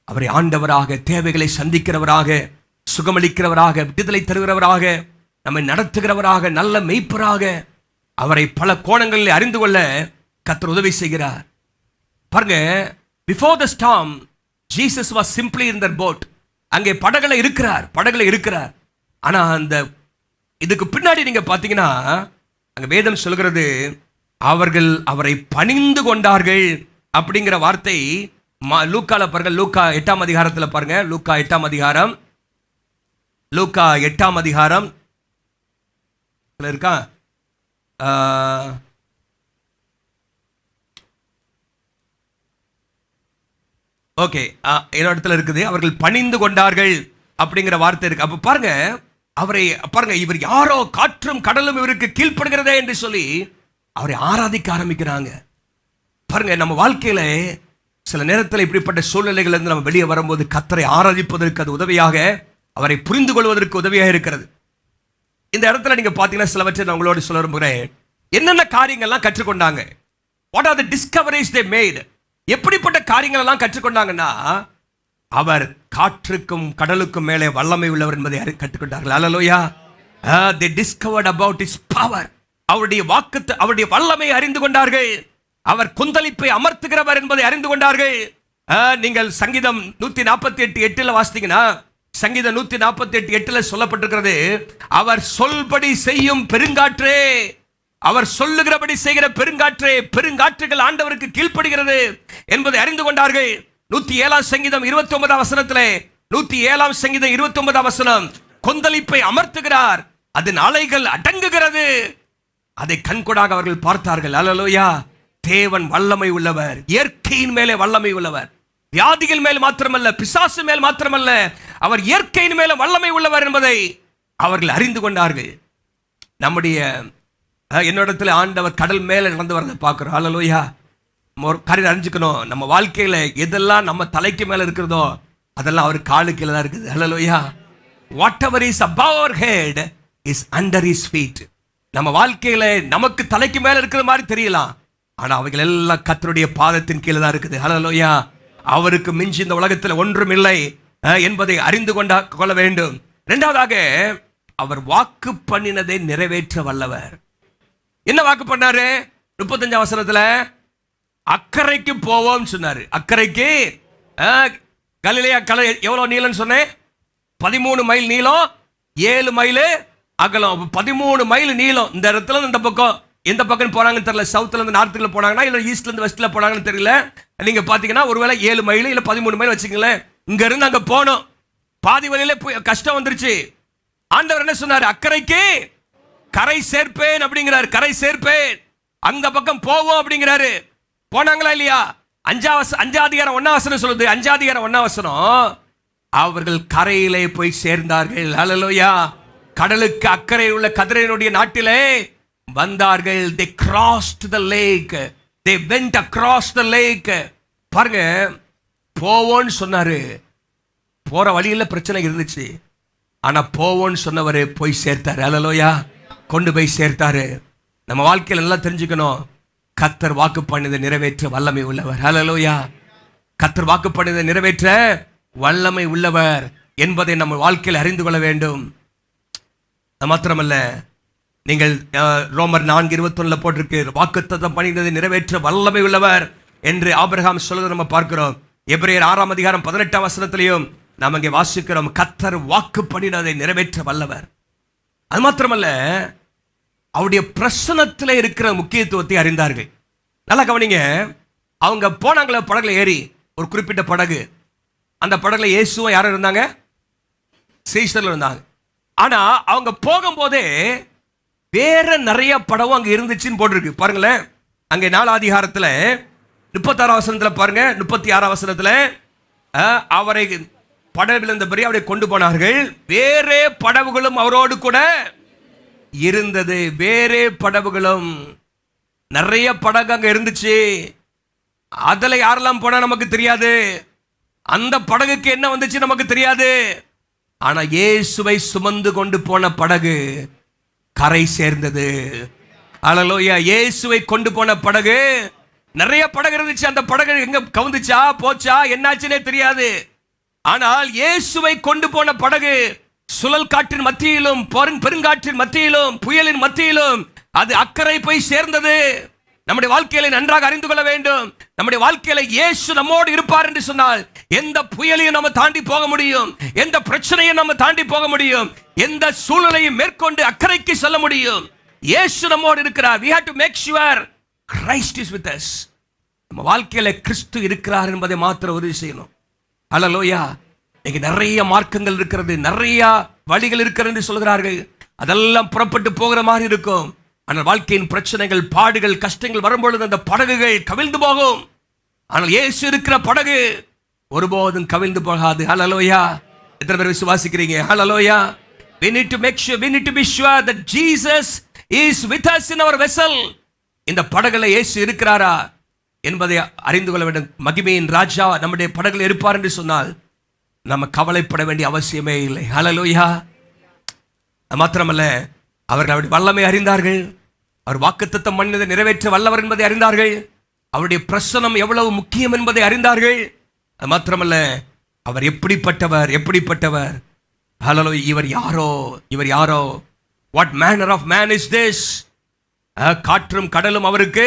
அவரை ஆண்டவராக, தேவைகளை சந்திக்கிறவராக, சுகமளிக்கிறவராக, விடுதலை தருகிறவராக, நம்மை நடத்துகிறவராக, நல்ல மெய்ப்பராக அவரை பல கோணங்களில் அறிந்து கொள்ள கர்த்தர் உதவி செய்கிறார். பாருங்க, before the storm Jesus was simply in that boat. அங்கே படகுல இருக்கிறார். ஆனா அந்த இதுக்கு பின்னாடி நீங்க பாத்தீங்கன்னா அங்க வேதம் சொல்கிறது, அவர்கள் அவரை பணிந்து கொண்டார்கள் அப்படிங்கிற வார்த்தை லூக்கால பாருங்க. லூக்கா 8ஆம் அதிகாரத்தில் பாருங்க. லூக்கா 8ஆம் அதிகாரம் இருக்கா? ஓகே, இடத்துல இருக்குது. அவர்கள் பணிந்து கொண்டார்கள் அப்படிங்கிற வார்த்தை இருக்கு. அப்ப பாருங்க, அவரை பாருங்க, இவர் யாரோ, காற்றும் கடலும் இவருக்கு கீழ்ப்படுகிறதே என்று சொல்லி அவரை ஆராதிக்க ஆரம்பிக்கிறாங்க. பாருங்க, நம்ம வாழ்க்கையில சில நேரத்தில் இப்படிப்பட்ட சூழ்நிலைகள் இருந்து நம்ம வெளியே வரும்போது கர்த்தரை ஆராதிப்பதற்கு அது உதவியாக, அவரை புரிந்து கொள்வதற்கு உதவியாக இருக்கிறது. இந்த இடத்துல நீங்க பாத்தீங்கன்னா சிலவற்றை நான் உங்களோட சொல்ல விரும்புகிறேன். என்னென்ன காரியங்கள்லாம் கற்றுக்கொண்டாங்க? What are the discoveries they made? எப்படிப்பட்ட காரியங்கள் எல்லாம் கற்றுக்கொண்டாங்கன்னா, அவர் காற்றுக்கும் கடலுக்கும் மேலே வல்லமை உள்ளவர் என்பதை கற்றுக்கொண்டார்கள். ஹல்லேலூயா. they discovered about his power. அவருடைய வாக்குத்த, அவருடைய வல்லமை அறிந்து கொண்டார்கள். அவர் கொந்தளிப்பை அமர்த்துகிறவர் என்பதை அறிந்து கொண்டார்கள். நீங்கள் சங்கீதம் 148:8 வாசித்தீங்கன்னா, சங்கீதம் 148:8 சொல்லப்பட்டிருக்கிறது, அவர் சொல்படி செய்யும் பெருங்காற்றே, அவர் சொல்லுகிறபடி செய்கிற பெருங்காற்றே, பெருங்காற்றுகள் ஆண்டவருக்கு கீழ்ப்படுகிறது என்பதை அறிந்து கொண்டார்கள். 107ஆம் சங்கீதம் 29ஆம் வசனத்திலே, 107ஆம் சங்கீதம் 29ஆம் வசனம், கொந்தளிப்பை அமர்த்துகிறார், அதன் அலைகள் அடங்குகிறது. அதை கண்கூடாக அவர்கள் பார்த்தார்கள். ஹல்லேலூயா. தேவன் வல்லமை உள்ளவர், இயற்கையின் மேலே வல்லமை உள்ளவர். வியாதிகள் மேல் மாத்திரமல்ல, பிசாசு மேல் மாத்திரமல்ல, அவர் இயற்கையின் மேல வல்லமை உள்ளவர் என்பதை அவர்கள் அறிந்து கொண்டார்கள். நம்முடைய என்னிடத்துல ஆண்டவர் கடல் மேல நடந்து வரதை பார்க்கிறோம். ஹல்லேலூயா. ஒரு காரியம் அறிஞ்சுக்கணும், நம்ம வாழ்க்கையில எதெல்லாம் நம்ம தலைக்கு மேல இருக்கிறதோ அதெல்லாம் அவர் காலு கீழே தான் இருக்குது. ஹல்லேலூயா. whatever is above our head is under his feet. நம்ம வாழ்க்கையில நமக்கு தலைக்கு மேல இருக்கிற மாதிரி தெரியலாம், ஆனா அவைகள் எல்லாம் கர்த்தருடைய பாதத்தின் கீழே தான் இருக்குது. ஹல்லேலூயா. அவருக்கு மிஞ்சி இந்த உலகத்தில் ஒன்றும் இல்லை என்பதை அறிந்து கொள்ள வேண்டும். இரண்டாவதாக, அவர் வாக்கு பண்ணினதை நிறைவேற்ற வல்லவர். என்ன வாக்கு பண்ணாரு? 35 வசனத்துல அக்கறைக்கு போவோம் சொன்னாரு. அக்கறைக்கு கலிலேயா கடல் எவ்வளவு நீளம் சொன்னேன்? 13 மைல் நீளம், 7 மைல் அகலம். 13 மைல் நீளம். இந்த இடத்துல இந்த பக்கம் எந்த பக்கம் போறாங்கன்னு தெரியல. சவுத்துல இருந்து நார்த்துக்குள்ள போனாங்கன்னா இல்ல ஈஸ்ட்ல இருந்து வெஸ்ட்ல போனாங்கன்னு தெரியல. நீங்க பாத்தீங்கன்னா ஒருவேளை 7 மைல் இல்ல 13 மைல் வச்சுக்கங்களேன். இங்க இருந்து அங்க போனோம். பாதி வழியில கஷ்டம் வந்துருச்சு. ஆண்டவர் என்ன சொன்னாரு? அக்கறைக்கு கரை சேர்ப்பேன் அப்படிங்கிறாரு. கரை சேர்ப்பேன், அந்த பக்கம் போவோம் அப்படிங்கிறாரு. போனாங்களா இல்லையா? 5 அதிகாரம் 1 வசனம் சொல்லுது. 5 அதிகாரம் 1 வசனம், அவர்கள் கரையிலே போய் சேர்ந்தார்கள். ஹல்லேலூயா. கடலுக்கு அக்கறை உள்ள கதிரேனுடைய நாட்டிலே வந்தார்கள். they crossed the lake, they went across the lake. பாருங்க, போவோன்னு சொன்னாரு. போற வழியில பிரச்சனை இருந்துச்சு, ஆனா போவோன்னு சொன்னவரு போய் சேர்த்தாரு. ஹல்லேலூயா. கொண்டு போய் சேர்த்தாரு. நம்ம வாழ்க்கையில எல்லாம் தெரிஞ்சுக்கணும், கர்த்தர் வாக்கு பண்ணதை நிறைவேற்ற வல்லமை உள்ளவர். ஹல்லேலூயா. கர்த்தர் வாக்கு பண்ணதை நிறைவேற்ற வல்லமை உள்ளவர் என்பதை நம்ம வாழ்க்கையில் அறிந்து கொள்ள வேண்டும். மாத்திரமல்ல, நீங்கள் ரோமர் 4:21 போட்டிருக்கு, வாக்குத்தத்தம் பண்ணினதை நிறைவேற்ற வல்லமை உள்ளவர் என்று ஆபிரகாம் சொல்வதை நம்ம பார்க்கிறோம். எபிரேயர் 6 அதிகாரம் 18 வசனத்திலையும் நாம் இங்கே வாசிக்கிறோம், கர்த்தர் வாக்கு பண்ணினதை நிறைவேற்ற வல்லவர். அது மாத்திரமல்ல, அவருடைய பிரசனத்தில் இருக்கிற முக்கியத்துவத்தை அறிந்தார்கள். நல்லா கவனிங்க, அவங்க போனாங்களே படகுல ஏறி, ஒரு குறிப்பிட்ட படகு. அந்த படகுல இயேசுவும் யாரும் இருந்தாங்க? சீஷர்கள் இருந்தாங்க. ஆனா அவங்க போகும்போதே வேற நிறைய படவும் அங்க இருந்துச்சுன்னு போட்டிருக்கு. பாருங்களேன், அங்க 4 அதிகாரத்துல 36 வசனத்துல பாருங்க, 36 வசனத்துல அவரை படகுல இருந்தபடி அவரை கொண்டு போனார்கள். வேறே படகுகளும் அவரோடு கூட இருந்தது. வேறே படகுகளும், நிறைய படகு அங்க இருந்துச்சு. அதுல யாரெல்லாம் போனா நமக்கு தெரியாது. அந்த படகுக்கு என்ன வந்துச்சு நமக்கு தெரியாது. ஆனா இயேசுவை சுமந்து கொண்டு போன படகு கரை சேர்ந்தது. ஹல்லேலூயா. இயேசுவை கொண்டு போன படகு, நிறைய படகு இருந்துச்சு. அந்த படகு எங்க கவுந்துச்சா போச்சா என்னாச்சுன்னே தெரியாது. ஆனால் இயேசுவை கொண்டு போன படகு சுழல் காற்றின் மத்தியிலும் பெருங்காற்றின் மத்தியிலும் புயலின் மத்தியிலும் அது அக்கறை போய் சேர்ந்தது. நம்முடைய வாழ்க்கையில நன்றாக அறிந்து கொள்ள வேண்டும், நம்முடைய வாழ்க்கையில இயேசு நம்மோடு இருப்பார் என்று சொன்னால் எந்த புயலையும் நம்ம தாண்டி போக முடியும், எந்த பிரச்சனையும் நம்ம தாண்டி போக முடியும், எந்த சூழ்நிலையும் மேற்கொண்டு அக்கறைக்கு செல்ல முடியும். இயேசு நம்மோடு இருக்கிறார். we have to make sure Christ is with us. நம்ம வாழ்க்கையில கிறிஸ்து இருக்கிறார் என்பதை மாத்திரம் உறுதி செய்யணும். ஹல்லேலூயா. இன்னைக்கு நிறைய மார்க்கங்கள் இருக்கிறது, நிறைய வழிகள் இருக்கிறது என்று சொல்கிறார்கள். அதெல்லாம் புறப்பட்டு போகிற மாதிரி இருக்கும். ஆனால் வாழ்க்கையின் பிரச்சனைகள், பாடுகள், கஷ்டங்கள் வரும்பொழுது அந்த படகுகள் கவிழ்ந்து போகும். ஆனால் இயேசு இருக்கிற படகு ஒருபோதும் கவிழ்ந்து போகாது. ஹல்லேலூயா. எத்தனை பேர் விசுவாசிக்கிறீங்க? ஹல்லேலூயா. we need to be sure that Jesus is with us in our vessel. இந்த படகுல இயேசு இருக்கிறாரா என்பதை அறிந்து கொள்ள வேண்டும். மகிமையின் ராஜா நம்முடைய படகுல இருப்பார் என்று சொன்னால் நம்ம கவலைப்பட வேண்டிய அவசியமே இல்லை. ஹல்லேலூயா. மாத்திரமல்ல, அவர்கள் அவருடைய வல்லமை அறிந்தார்கள். அவர் வாக்குத்தத்தம் பண்ணதை நிறைவேற்ற வல்லவர் என்பதை அறிந்தார்கள். அவருடைய பிரசனம் எவ்வளவு முக்கியம் என்பதை அறிந்தார்கள். அது மாத்திரமல்ல, அவர் எப்படிப்பட்டவர். ஹல்லேலூயா. இவர் யாரோ what manner of man is this? காற்றும் கடலும் அவருக்கு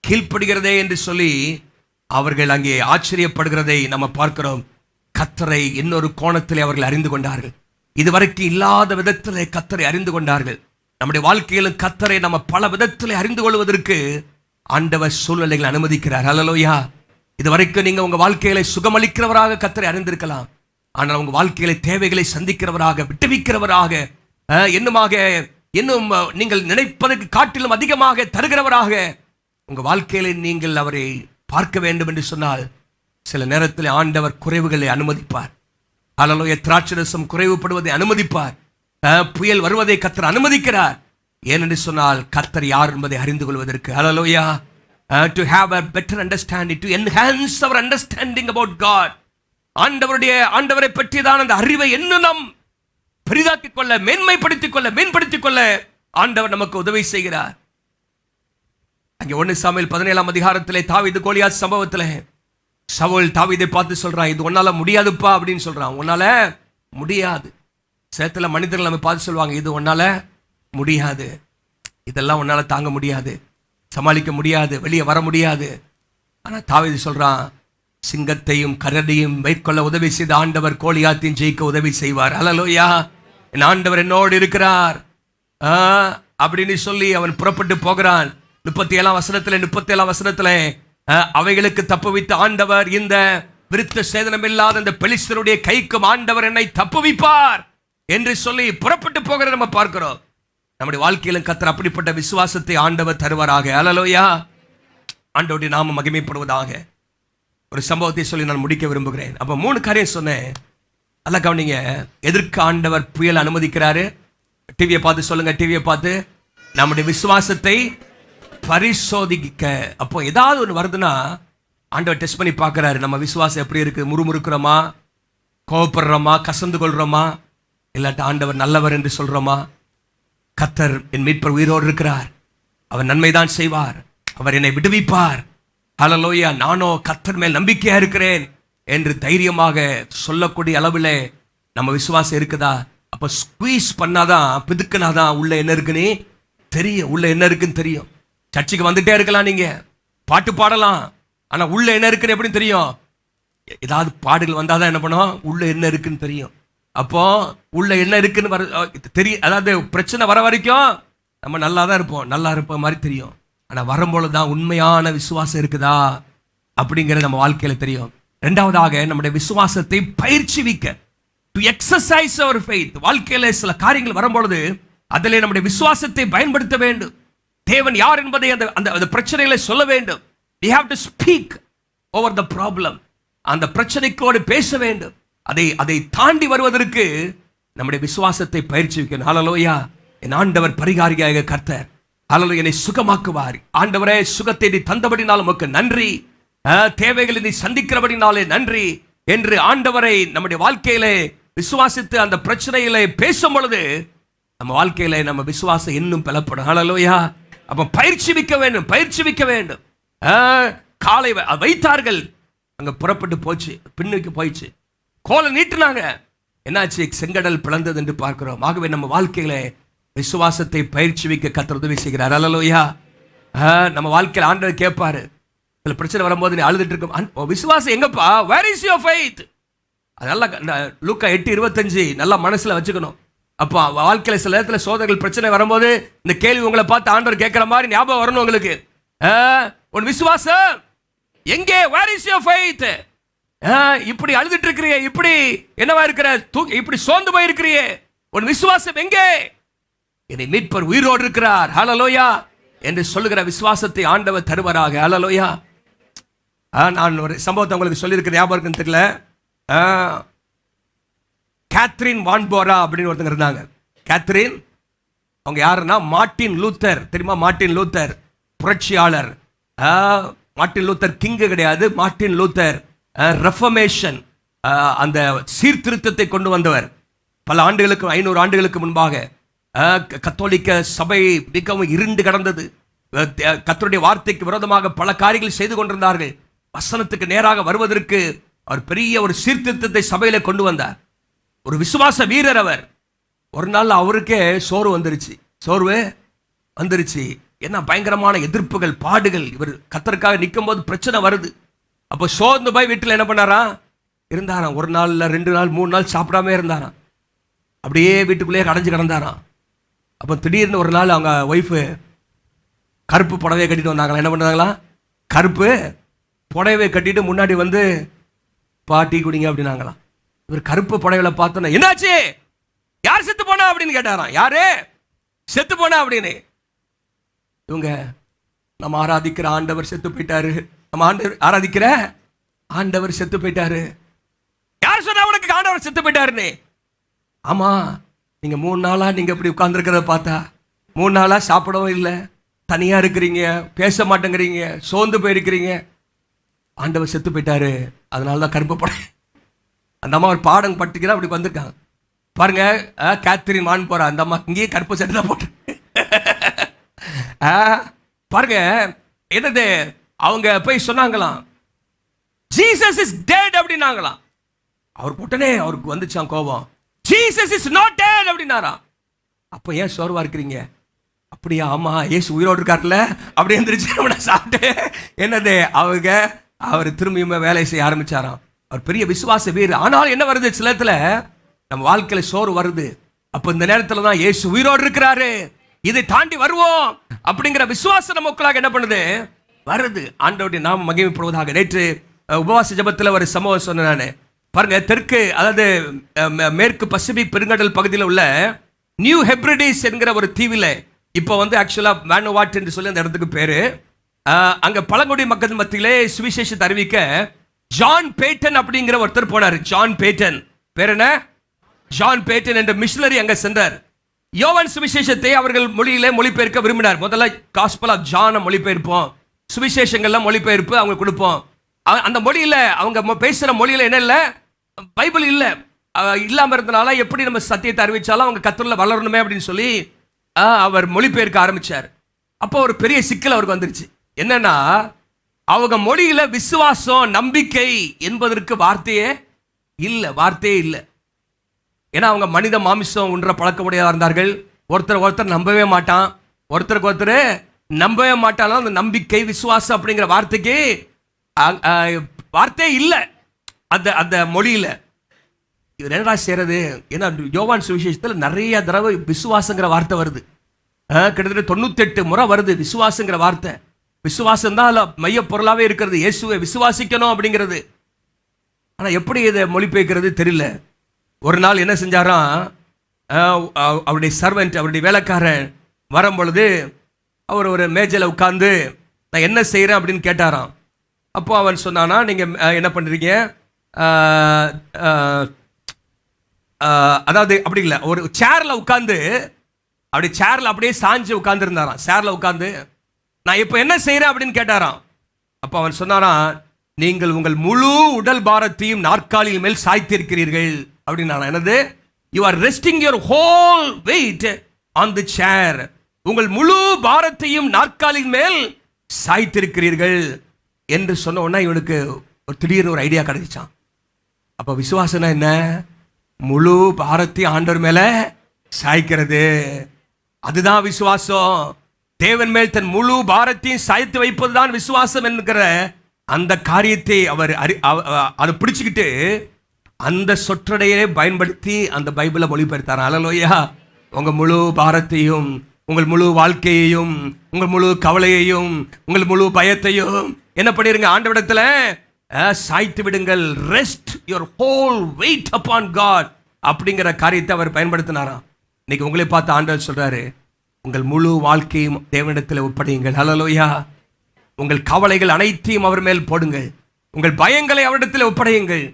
கீழ்ப்படுகிறதே என்று சொல்லி அவர்கள் அங்கே ஆச்சரியப்படுகிறதை நம்ம பார்க்கிறோம். கர்த்தரை இன்னொரு கோணத்திலே அவர்கள் அறிந்து கொண்டார்கள். இதுவரைக்கும் இல்லாத விதத்திலே கர்த்தரை அறிந்து கொண்டார்கள். நம்முடைய வாழ்க்கையிலும் கர்த்தரை நம்ம பல விதத்திலே அறிந்து கொள்வதற்கு ஆண்டவர் சூழ்நிலைகளை அனுமதிக்கிறார். ஹல்லேலூயா. இதுவரைக்கும் நீங்க உங்க வாழ்க்கையில சுகமளிக்கிறவராக கர்த்தரை அறிந்திருக்கலாம். ஆனால் உங்க வாழ்க்கையில தேவைகளை சந்திக்கிறவராக, விட்டுவிக்கிறவராக, இன்னும் நீங்கள் நினைப்பதற்கு காட்டிலும் அதிகமாக தருகிறவராக உங்க வாழ்க்கையில நீங்கள் அவரை பார்க்க வேண்டும் என்று சொன்னால் சில நேரத்தில் ஆண்டவர் குறைவுகளை அனுமதிப்பார். ஹல்லேலூயா. திராட்சரசம் குறைவுபடுவதை அனுமதிப்பார். புயல் வருவதை கர்த்தர் அனுமதிக்கிறார். ஏனென்று சொன்னால் கர்த்தர் யார் என்பதை அறிந்து கொள்வதற்கு. ஹல்லேலூயா. To have a better understanding, to enhance our understanding about God. ஆண்டவரை பற்றியதான அந்த அறிவை இன்னும் நாம் பெரிதாக்கிக் கொள்ள, மேன்மைப்படுத்திக் கொள்ள, மேம்படுத்திக் கொள்ள ஆண்டவர் நமக்கு உதவி செய்கிறார். அங்கே 1 சாமுவேல் 17ஆம் அதிகாரத்திலே தாவீது கோலியாத் சம்பவத்திலே சவுல் தாவீதை பார்த்து சொல்றான், இது உன்னால முடியாதுப்பா அப்படின்னு சொல்றான். உன்னால முடியாது. சேத்துல மனிதர்கள் நம்ம பார்த்து சொல்லுவாங்க, இது உன்னால முடியாது, இதெல்லாம் உன்னால தாங்க முடியாது, சமாளிக்க முடியாது, வெளியே வர முடியாது. ஆனா தாவீது சொல்றான், சிங்கத்தையும் கரடியும் மேற்கொள்ள உதவி செய்த ஆண்டவர் கோலியாத்தையும் ஜெயிக்க உதவி செய்வார். ஹல்லேலூயா. என் ஆண்டவர் என்னோடு இருக்கிறார் அப்படின்னு சொல்லி அவன் புறப்பட்டு போகிறான். 37ஆம் வசனத்திலே அவைகளுக்கு தப்புவித்த ஆண்டவர் இந்த விருத்த சேதனம் இல்லாத இந்த பெலிஸ்தருடைய கைக்கும் ஆண்டவர் என்னை தப்புவிப்பார் என்று சொல்லி புறப்பட்டு போகிற நம்ம பார்க்கிறோம். நம்முடைய வாழ்க்கையிலும் கர்த்தர் அப்படிப்பட்ட விசுவாசத்தை ஆண்டவர் தருவாராக. ஹல்லேலூயா. ஆண்டவருடைய நாமம் மகிமைப்படுவதாக. ஒரு சம்பவத்தை சொல்லி நான் முடிக்க விரும்புகிறேன். அப்ப 3 காரியம் சொன்னேன், நல்லா கவனிங்க. எதற்கு ஆண்டவர் புயல் அனுமதிக்கிறாரு? டிவியை பார்த்து சொல்லுங்க, டிவியை பார்த்து. நம்முடைய விசுவாசத்தை பரிசோதிக்க. அப்போ ஏதாவது ஒன்று வருதுன்னா ஆண்டவர் டெஸ்ட் பண்ணி பார்க்கிறாரு, நம்ம விசுவாசம் எப்படி இருக்கு, முறுமுறுக்கிறோமா, கோவப்படுறோமா, கசந்து கொள்றோமா, இல்லாட்ட ஆண்டவர் நல்லவர் என்று சொல்றோமா. கர்த்தர் என் மீட்பர் உயிரோடு இருக்கிறார், அவர் நன்மைதான் செய்வார், அவர் என்னை விடுவிப்பார். ஹல்லேலூயா. நானோ கர்த்தர் மேல் நம்பிக்கையா இருக்கிறேன் என்று தைரியமாக சொல்லக்கூடிய அளவில் நம்ம விசுவாசம் இருக்குதா? அப்ப ஸ்குவீஸ் பண்ணாதான், பிதுக்கினாதான் உள்ள என்ன இருக்குன்னு தெரியும். உள்ள என்ன இருக்குன்னு தெரியும். சர்ச்சுக்கு வந்துட்டே இருக்கலாம், நீங்க பாட்டு பாடலாம், ஆனா உள்ள என்ன இருக்குன்னு எப்படி தெரியும்? ஏதாவது பாடுகள் வந்தாதான் என்ன பண்ணும், உள்ள என்ன இருக்குன்னு தெரியும். அப்போ உள்ள என்ன இருக்குன்னு தெரியும். அதாவது பிரச்சனை வர வரைக்கும் நம்ம நல்லா தான் இருப்போம், நல்லா இருப்ப மாதிரி தெரியும். ஆனா வரும்பொழுதுதான் உண்மையான விசுவாசம் இருக்குதா அப்படிங்கிறது நம்ம வாழ்க்கையில தெரியும். 2வதாக நம்முடைய விசுவாசத்தை பயிற்சிவிக்க, டு எக்ஸசைஸ் அவர் ஃபெய்த். வாழ்க்கையில சில காரியங்கள் வரும்பொழுது அதிலே நம்முடைய விசுவாசத்தை பயன்படுத்த வேண்டும். தேவன் யார் என்பதை அந்த பிரச்சனைகளை சொல்ல வேண்டும். we have to speak over the problem. அந்த பிரச்சனைக்கோடு பேச வேண்டும். அதை தாண்டி வருவதற்கு நம்முடைய விசுவாசத்தை பயிற்சிக்கணும். ஹல்லேலூயா. என் ஆண்டவர் பரிகாரியாக கர்த்தர். ஹல்லேலூயா. என்னை சுகமாக்குவார். ஆண்டவரே, சுகத்தை நீ தந்தபடினால் உமக்கு நன்றி, தேவைகளை நீ சந்திக்கிறபடினாலே நன்றி என்று ஆண்டவரை நம்முடைய வாழ்க்கையிலே விசுவாசித்து அந்த பிரச்சனையிலே பேசும் பொழுது நம்ம வாழ்க்கையில நம்ம விசுவாசம் இன்னும் பலப்படும். ஹல்லேலூயா. அப்ப பயிற்சிவிக்க வேண்டும், பயிற்சிவிக்க வேண்டும். காலை வைத்தார்கள், அங்க புறப்பட்டு போச்சு, பின்னுக்கு போயிடுச்சு. கோலை நீட்டினாங்க, என்னாச்சு? செங்கடல் பிளந்தது என்று பார்க்கிறோம். ஆகவே நம்ம வாழ்க்கையில விசுவாசத்தை பயிற்சிவிக்க கர்த்தர் உதவி செய்கிறார். ஹல்லேலூயா. நம்ம வாழ்க்கையில ஆண்டவர் கேட்பாரு, சில பிரச்சனை வரும்போது நீ அழுதுட்டு இருக்க, விசுவாசம் எங்கப்பா? where is your faith? அதெல்லாம் லூக்கா 8:25 நல்லா மனசுல வச்சுக்கணும். அப்போ வாழ்க்கையில சில நேரத்தில் சோதனைகள் பிரச்சனை வரும்போது இந்த கேள்வி உங்களை பார்த்து ஆண்டவர் கேட்கிற மாதிரி ஞாபகம் வரணும் உங்களுக்கு. உன் விசுவாசம் எங்கே? where is your faith? இப்படி அழுதுட்டு இருக்கிறியே, இப்படி என்னவா இருக்கிற, இப்படி சோர்ந்து போய் இருக்கிறியே, உன் விசுவாசம் எங்கே? என்னை மீட்பர் உயிரோடு இருக்கிறார், ஹல்லேலூயா என்று சொல்லுகிற விசுவாசத்தை ஆண்டவர் தருவாராக. ஹல்லேலூயா. நான் ஒரு சம்பவத்தை உங்களுக்கு சொல்லியிருக்கிற ஞாபகம் இருக்குன்னு தெரியல. கேத்ரின் வான்போரா அப்படின்னு ஒருத்தங்க இருந்தாங்க. கேத்ரின், அவங்க யாருன்னா மார்ட்டின் லூத்தர். தெரியுமா? மார்ட்டின் லூத்தர் புரட்சியாளர். மார்ட்டின் லூத்தர் கிங்கு கிடையாது, மார்ட்டின் லூத்தர் ரெஃபர்மேஷன், அந்த சீர்திருத்தத்தை கொண்டு வந்தவர். பல ஆண்டுகளுக்கு, 500 ஆண்டுகளுக்கு முன்பாக கத்தோலிக்க சபை மிகவும் இருண்டு கிடந்தது. கர்த்தருடைய வார்த்தைக்கு விரோதமாக பல காரியங்கள் செய்து கொண்டிருந்தார்கள். வசனத்துக்கு நேராக வருவதற்கு அவர் பெரிய ஒரு சீர்திருத்தத்தை சபையில கொண்டு வந்தார். ஒரு விசுவாச வீரர் அவர். ஒரு நாள் அவருக்கே சோர்வு வந்துருச்சு. என்ன பயங்கரமான எதிர்ப்புகள், பாடுகள். இவர் கர்த்தருக்காக நிற்கும் போது பிரச்சனை வருது. அப்போ சோர்ந்து போய் வீட்டில் என்ன பண்ணாரா? இருந்தாராம். 1 நாள், 2 நாள், 3 நாள் சாப்பிடாம இருந்தாராம். அப்படியே வீட்டுக்குள்ளேயே கடைஞ்சு கிடந்தாராம். அப்போ திடீர்னு ஒரு நாள் அவங்க ஒய்ஃபு கருப்பு புடவையை கட்டிட்டு வந்தாங்களா. என்ன பண்ணாங்களா? கருப்பு புடவை கட்டிட்டு முன்னாடி வந்து பாட்டி குடிங்க அப்படின்னாங்களாம். இவர் கருப்பு புடவையில பார்த்தோன்னா, என்னாச்சு, யார் செத்து போனா அப்படின்னு கேட்டாராம். யாரு செத்து போனா அப்படின்னு. இவங்க, நம்ம ஆராதிக்கிற ஆண்டவர் செத்து போயிட்டாரு, நம்ம ஆண்டவர் ஆராதிக்கிற ஆண்டவர் செத்து போயிட்டாரு. யார் சொன்னா உனக்கு ஆண்டவர் செத்து போயிட்டாருன்னு? ஆமா, நீங்க 3 நாளா நீங்க இப்படி உட்கார்ந்துருக்கிறத பார்த்தா 3 நாளா சாப்பிடவும் இல்லை, தனியா இருக்கிறீங்க, பேச மாட்டேங்கிறீங்க, சோர்ந்து போயிருக்கிறீங்க. ஆண்டவர் செத்து போயிட்டாரு, அதனாலதான் கருப்பு பட. அந்த அம்மா ஒரு பாடம் பட்டுக்கிறா அப்படி வந்திருக்காங்க பாருங்க. கேத்ரின் மான் போறா, அந்த அம்மா இங்கேயே கருப்பு சட்டை தான் போட்டு பாருங்க. என்னது, அவங்க போய் சொன்னாங்களாம், ஜீசஸ் இஸ் டெட் அப்படின்னாங்களாம். அவர் உடனே அவருக்கு வந்துச்சான் கோபம். ஜீசஸ் இஸ் நாட் டெட் அப்படின்னாராம். அப்ப ஏன் சோர்வா இருக்கிறீங்க? அப்படியா? ஆமா, இயேசு உயிரோடு இருக்காருல்ல அப்படி எந்திரிச்சு சாப்பிட்டு என்னது அவங்க அவர் திரும்பியுமே வேலை செய்ய ஆரம்பிச்சாராம். அவர் பெரிய விசுவாச வீரர். ஆனால் என்ன வருது, சில இடத்துல நம்ம வாழ்க்கையில சோறு வருது. அப்ப இந்த நேரத்துல தான் இயேசு உயிரோடு இருக்கிறாரு, இதை தாண்டி வருவோம் அப்படிங்கிற விசுவாசம் நமக்குள்ளாக என்ன பண்ணுது, வருது. ஆண்டவருடைய நாம மகிமைப்படுவதாக. நேற்று உபவாச ஜெபத்தில் ஒரு சம்பவம் சொன்னேன் நான். பாருங்க, தெற்கு அதாவது மேற்கு பசிபிக் பெருங்கடல் பகுதியில் உள்ள நியூ ஹெப்ரிடிஸ் என்கிற ஒரு தீவில் இப்போ வந்து ஆக்சுவலா வேனுவாட் என்று சொல்லி அந்த இடத்துக்கு பேரு. அங்க பழங்குடி மக்கள் மத்தியிலே சுவிசேஷத்தை அறிவிக்க ஜான் பேட்டன் அப்படிங்கிற ஒருத்தர் போனார். ஜான் பேட்டன் பேர் என்ன? ஜான் பேட்டன் என்ற மிஷனரி அங்க சென்றார். யோவான் சுவிசேஷத்தை அவர்கள் மொழியிலே மொழிபெயர்க்க விரும்பினார். முதல்ல காஸ்பல் ஆஃப் ஜானை மொழிபெயர்ப்போம், சுவிசேஷங்கள்லாம் மொழிபெயர்ப்பு அவங்க கொடுப்போம். அந்த மொழியில அவங்க பேசுற மொழியில என்ன இல்லை, பைபிள் இல்ல, இல்லாம இருந்தனால எப்படி நம்ம சத்தியத்தை அறிவிச்சாலும் அவங்க கர்த்தர்ல வளரணுமே அப்படின்னு சொல்லி அவர் மொழிபெயர்க்க ஆரம்பிச்சார். அப்போ ஒரு பெரிய சிக்கல் அவருக்கு வந்துருச்சு. என்னன்னா, அவங்க மொழியில விசுவாசம் நம்பிக்கை என்பதற்கு வார்த்தையே இல்லை. ஏன்னா அவங்க மனித மாமிசம் உண்ற பழக்கமுடையவா இருந்தார்கள். ஒருத்தர் நம்பவே மாட்டான், ஒருத்தருக்கு ஒருத்தர் நம்பவே மாட்டாலும் அந்த நம்பிக்கை விசுவாசம் அப்படிங்கிற வார்த்தைக்கு வார்த்தையே இல்லை அந்த மொழியில. இவர் என்னடா செய்யறது? ஏன்னா யோவான் சுவிசேஷத்தில் நிறைய தடவை விசுவாசங்கிற வார்த்தை வருது. கிட்டத்தட்ட 98 முறை வருது விசுவாசங்கிற வார்த்தை. விசுவாசம் தான் மைய பொருளாவே இருக்கிறது, இயேசுவை விசுவாசிக்கணும் அப்படிங்கிறது. ஆனா எப்படி இதை மொழிபெயர்க்கிறது தெரியல. ஒரு நாள் என்ன செஞ்சாராம், அவருடைய சர்வெண்ட், அவருடைய வேலைக்காரன் வரும் பொழுது அவர் ஒரு மேஜையில் உட்கார்ந்து நான் என்ன செய்கிறேன் அப்படின்னு கேட்டாராம். அப்போ அவன் சொன்னானா, நீங்கள் என்ன பண்ணுறீங்க, அதாவது அப்படி இல்லை, ஒரு சேரில் உட்காந்து அப்படி சேரில் அப்படியே சாஞ்சு உட்காந்துருந்தாராம். சேரில் உட்காந்து நான் இப்போ என்ன செய்கிறேன் அப்படின்னு கேட்டாராம். அப்போ அவன் சொன்னாராம், நீங்கள் உங்கள் முழு உடல் பாரத்தையும் நாற்காலியின் மேல் சாய்த்திருக்கிறீர்கள் அப்படின்னா. என்னது? You are resting your whole weight on the chair. உங்கள் முழு பாரத்தையும் நாற்காலியின் மேல் சாய்த்திருக்கிறீர்கள் என்று சொன்ன உடனே இவனுக்கு ஒரு திடீர்னு ஒரு ஐடியா கிடைச்சான். அப்ப விசுவாசம்னா என்ன? முழு பாரத்தையும் ஆண்டவர் மேல சாய்க்கிறது, அதுதான் விசுவாசம். தேவன் மேல் தன் முழு பாரத்தையும் சாய்த்து வைப்பதுதான் விசுவாசம் என்கிற அந்த காரியத்தை அவர் அதை பிடிச்சுக்கிட்டு அந்த சொற்றடையை பயன்படுத்தி அந்த பைபிளை மொழிபெயர்த்தார். அல்லேலூயா. உங்க முழு பாரத்தையும், உங்கள் முழு வாழ்க்கையையும், உங்கள் முழு கவலையையும், உங்கள் முழு பயத்தையும் என்ன பண்ணிருங்க, ஆண்டவரிடத்துல சாய்த்து விடுங்கள். Rest your whole weight upon God அப்படிங்கிற காரியத்தை அவர் பயன்படுத்தினாராம். இன்னைக்கு உங்களை பார்த்து ஆண்டவர் சொல்றாரு, உங்கள் முழு வாழ்க்கையும் தேவனிடத்தில் ஒப்படையுங்கள். அல்லேலூயா. உங்கள் கவலைகள் அனைத்தையும் அவர் மேல் போடுங்கள், உங்கள் பயங்களை அவரிடத்தில் ஒப்படையுங்கள்,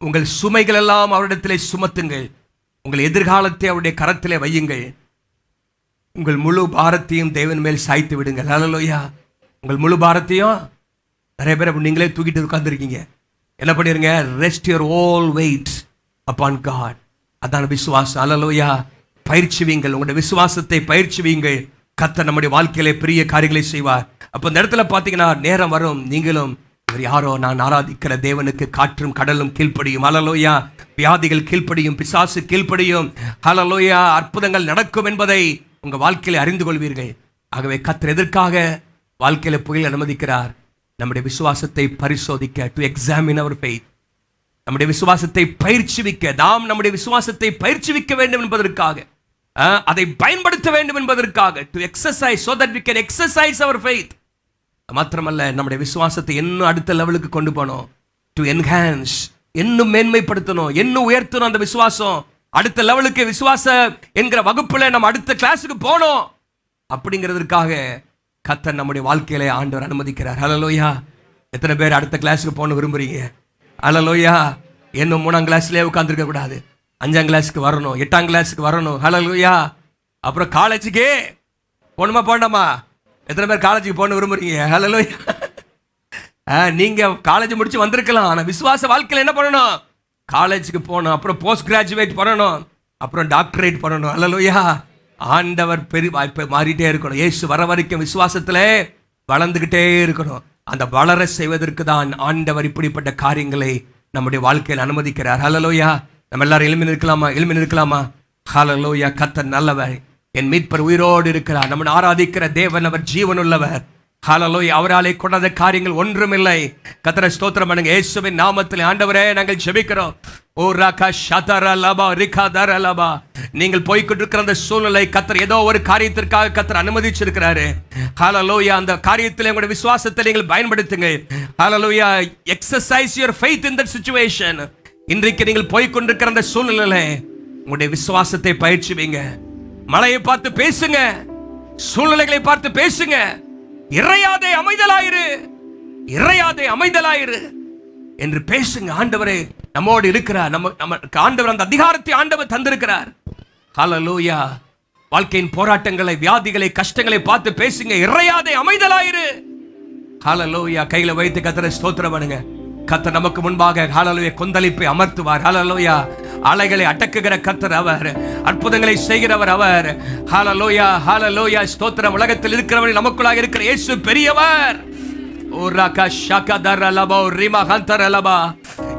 உங்கள் சுமைகள் எல்லாம் அவரிடத்திலே சுமத்துங்கள், உங்கள் எதிர்காலத்தை அவருடைய கரத்திலே வையுங்கள், உங்கள் முழு பாரத்தையும் தேவன் மேல் சாய்த்து விடுங்கள். அல்லேலூயா. உங்கள் முழு பாரத்தையும் நிறைய பேர் நீங்களே தூக்கிட்டு உட்கார்ந்துருக்கீங்க. என்ன பண்ணிருங்க? Rest your whole weight upon God. அதான் விசுவாசம். அல்லேலூயா. பயிற்சிவீங்கள், உங்களுடைய விசுவாசத்தை பயிற்சிவீங்கள். கர்த்தர் நம்முடைய வாழ்க்கையிலே பெரிய காரியங்களை செய்வார். அப்போ இந்த இடத்துல பார்த்தீங்கன்னா நேரம் வரும், நீங்களும் இவர் யாரோ, நான் ஆராதிக்கிற தேவனுக்கு காற்றும் கடலும் கீழ்ப்படியும். அல்லேலூயா. வியாதிகள் கீழ்ப்படியும், பிசாசு கீழ்ப்படியும். அல்லேலூயா. அற்புதங்கள் நடக்கும் என்பதை உங்க வாழ்க்கையில அறிந்து கொள்வீர்கள். ஆகவே கர்த்தர் எதற்காக வாழ்க்கையில புயல் அனுமதிக்கிறார்? நம்முடைய விசுவாசத்தை பரிசோதிக்க, டு எக்ஸாமின் அவர் ஃபெய்த். நம்முடைய விசுவாசத்தை பயிற்சிவிக்க, நாம் நம்முடைய விசுவாசத்தை பயிற்சிவிக்க வேண்டும் என்பதற்காக, அதை பயன்படுத்த வேண்டும் என்பதற்காக, to exercise so that we can exercise our faith. மாத்திரமல்ல, நம்முடைய விசுவாசத்தை இன்னும் அடுத்த லெவலுக்கு கொண்டு போனோம், டு என்ஹான்ஸ், இன்னும் மேன்மைப்படுத்தணும், இன்னும் உயர்த்தணும். அந்த விசுவாசம் அடுத்த லெவலுக்கு, விசுவாச என்கிற வகுப்புல நம்ம அடுத்த கிளாஸுக்கு போனோம் அப்படிங்கிறதுக்காக கர்த்தர் நம்முடைய வாழ்க்கையில ஆண்டவர் அனுமதிக்கிறார். ஹல்லேலூயா. எத்தனை பேர் அடுத்த கிளாஸுக்கு போகணும் விரும்புறீங்க? ஹல்லேலூயா. இன்னும் 3ஆம் கிளாஸ்லேயே உட்காந்துருக்க கூடாது, 5ஆம் கிளாஸுக்கு வரணும், 8ஆம் கிளாஸுக்கு வரணும். ஹல்லேலூயா. அப்புறம் காலேஜுக்கே போகணுமா போண்டாமா? எத்தனை பேர் காலேஜுக்கு போகணும் விரும்புறீங்க? ஹல்லேலூயா. நீங்க காலேஜ் முடிச்சு வந்திருக்கலாம், ஆனால் விசுவாச வாழ்க்கையில் என்ன பண்ணணும்? காலேஜுக்கு போகணும், அப்புறம் போஸ்ட் கிராஜுவேட் பண்ணணும், அப்புறம் டாக்டரேட் பண்ணணும். ஹல்லேலூயா. ஆண்டவர் மாறிட்டே இருக்கணும். இயேசு வர வரைக்கும் விசுவாசத்திலே வளர்ந்துகிட்டே இருக்கணும். அந்த வளர செய்வதற்கு தான் ஆண்டவர் இப்படிப்பட்ட காரியங்களை நம்முடைய வாழ்க்கையில் அனுமதிக்கிறார். ஹல்லேலூயா. நம்ம எல்லாரும் எழும்பி நிற்கலாமா? ஹல்லேலூயா. கர்த்தர் நல்லவர், என் மீட்பர் உயிரோடு இருக்கிறார். நம்ம ஆராதிக்கிற தேவன் அவர் ஜீவனுள்ளவர். ஹல்லேலூயா. அவராலே கொண்டாத காரியங்கள் ஒன்றுமில்லை. கர்த்தரை ஸ்தோத்திரம் பண்ணுங்க. இயேசுவின் நாமத்தில் ஆண்டவரே நாங்கள் ஜெபிக்கிறோம். ஓ ராகா ஷதரலபா ரிகாதரலபா. நீங்கள் போய்கிட்டிருக்கிற அந்த சூழ்நிலை கர்த்தர் ஏதோ ஒரு காரியத்திற்காக கர்த்தர் அனுமதிச்சிருக்கிறாரு. ஹல்லேலூயா. அந்த காரியத்தில் உங்களுடைய விசுவாசத்தை நீங்கள் பயன்படுத்துங்க. Hallelujah. Exercise your faith in that situation. இன்றைக்கு நீங்கள் போய்கொண்டிருக்கிற அந்த சூழ்நிலையில உங்களுடைய விசுவாசத்தை பயிற்சிவீங்க. மழையை பார்த்து பேசுங்க, சூழ்நிலைகளை பார்த்து பேசுங்க. இறையாதே அமைதலாயிரு, இறையாதே அமைதலாயிரு என்று பேசுங்க. ஆண்டவரே நம்மோடு இருக்கிறார். நமக்கு ஆண்டவர் அந்த அதிகாரத்தை ஆண்டவர் தந்திருக்கிறார். ஹல்லேலூயா. வாழ்க்கையின் போராட்டங்களை, வியாதிகளை, கஷ்டங்களை பார்த்து பேசுங்க. இறையாதே அமைதலாயிரு. ஹல்லேலூயா. கையில வைத்து கர்த்தரை ஸ்தோத்திரம் பண்ணுங்க. கர்த்தர் நமக்கு முன்பாக ஹல்லேலூயா கொந்தளிப்பை அமர்த்துவார். ஹல்லேலூயா. அலைகளை அடக்குகிற கர்த்தர் அவர், அற்புதங்களை செய்கிறவர் அவர். ஹல்லேலூயா. ஹல்லேலூயா. ஸ்தோத்திரம். உலகத்தில் இருக்கிறவர் நமக்குள்ளாக இருக்கிற இயேசு பெரியவர். ஓராகா ஷகதரலபா ரிமஹந்தரலபா.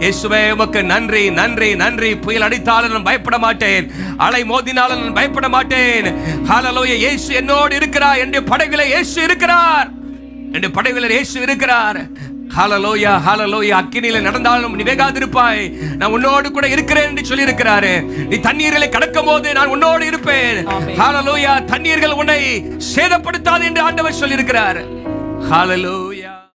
இயேசுவே உமக்கு நன்றி, நன்றி, நன்றி. புயல் அடித்தாலும் நான் பயப்பட மாட்டேன், அலை மோதினாலும் நான் பயப்பட மாட்டேன். ஹல்லேலூயா. இயேசு என்னோடு இருக்கிறார். என்னுடைய படகிலே இயேசு இருக்கிறார், என்னுடைய படகிலே இயேசு இருக்கிறார். ஹல்லேலூயா. ஹல்லேலூயா. அக்கினியில நடந்தாலும் நீ வேகாதிருப்பாய், நான் உன்னோடு கூட இருக்கிறேன் என்று சொல்லி இருக்கிறாரு. நீ தண்ணீர்களை கடக்கும் போது நான் உன்னோடு இருப்பேன். ஹல்லேலூயா. தண்ணீர்கள் உன்னை சேதப்படுத்தாது என்று ஆண்டவர் சொல்லி இருக்கிறார். ஹல்லேலூயா.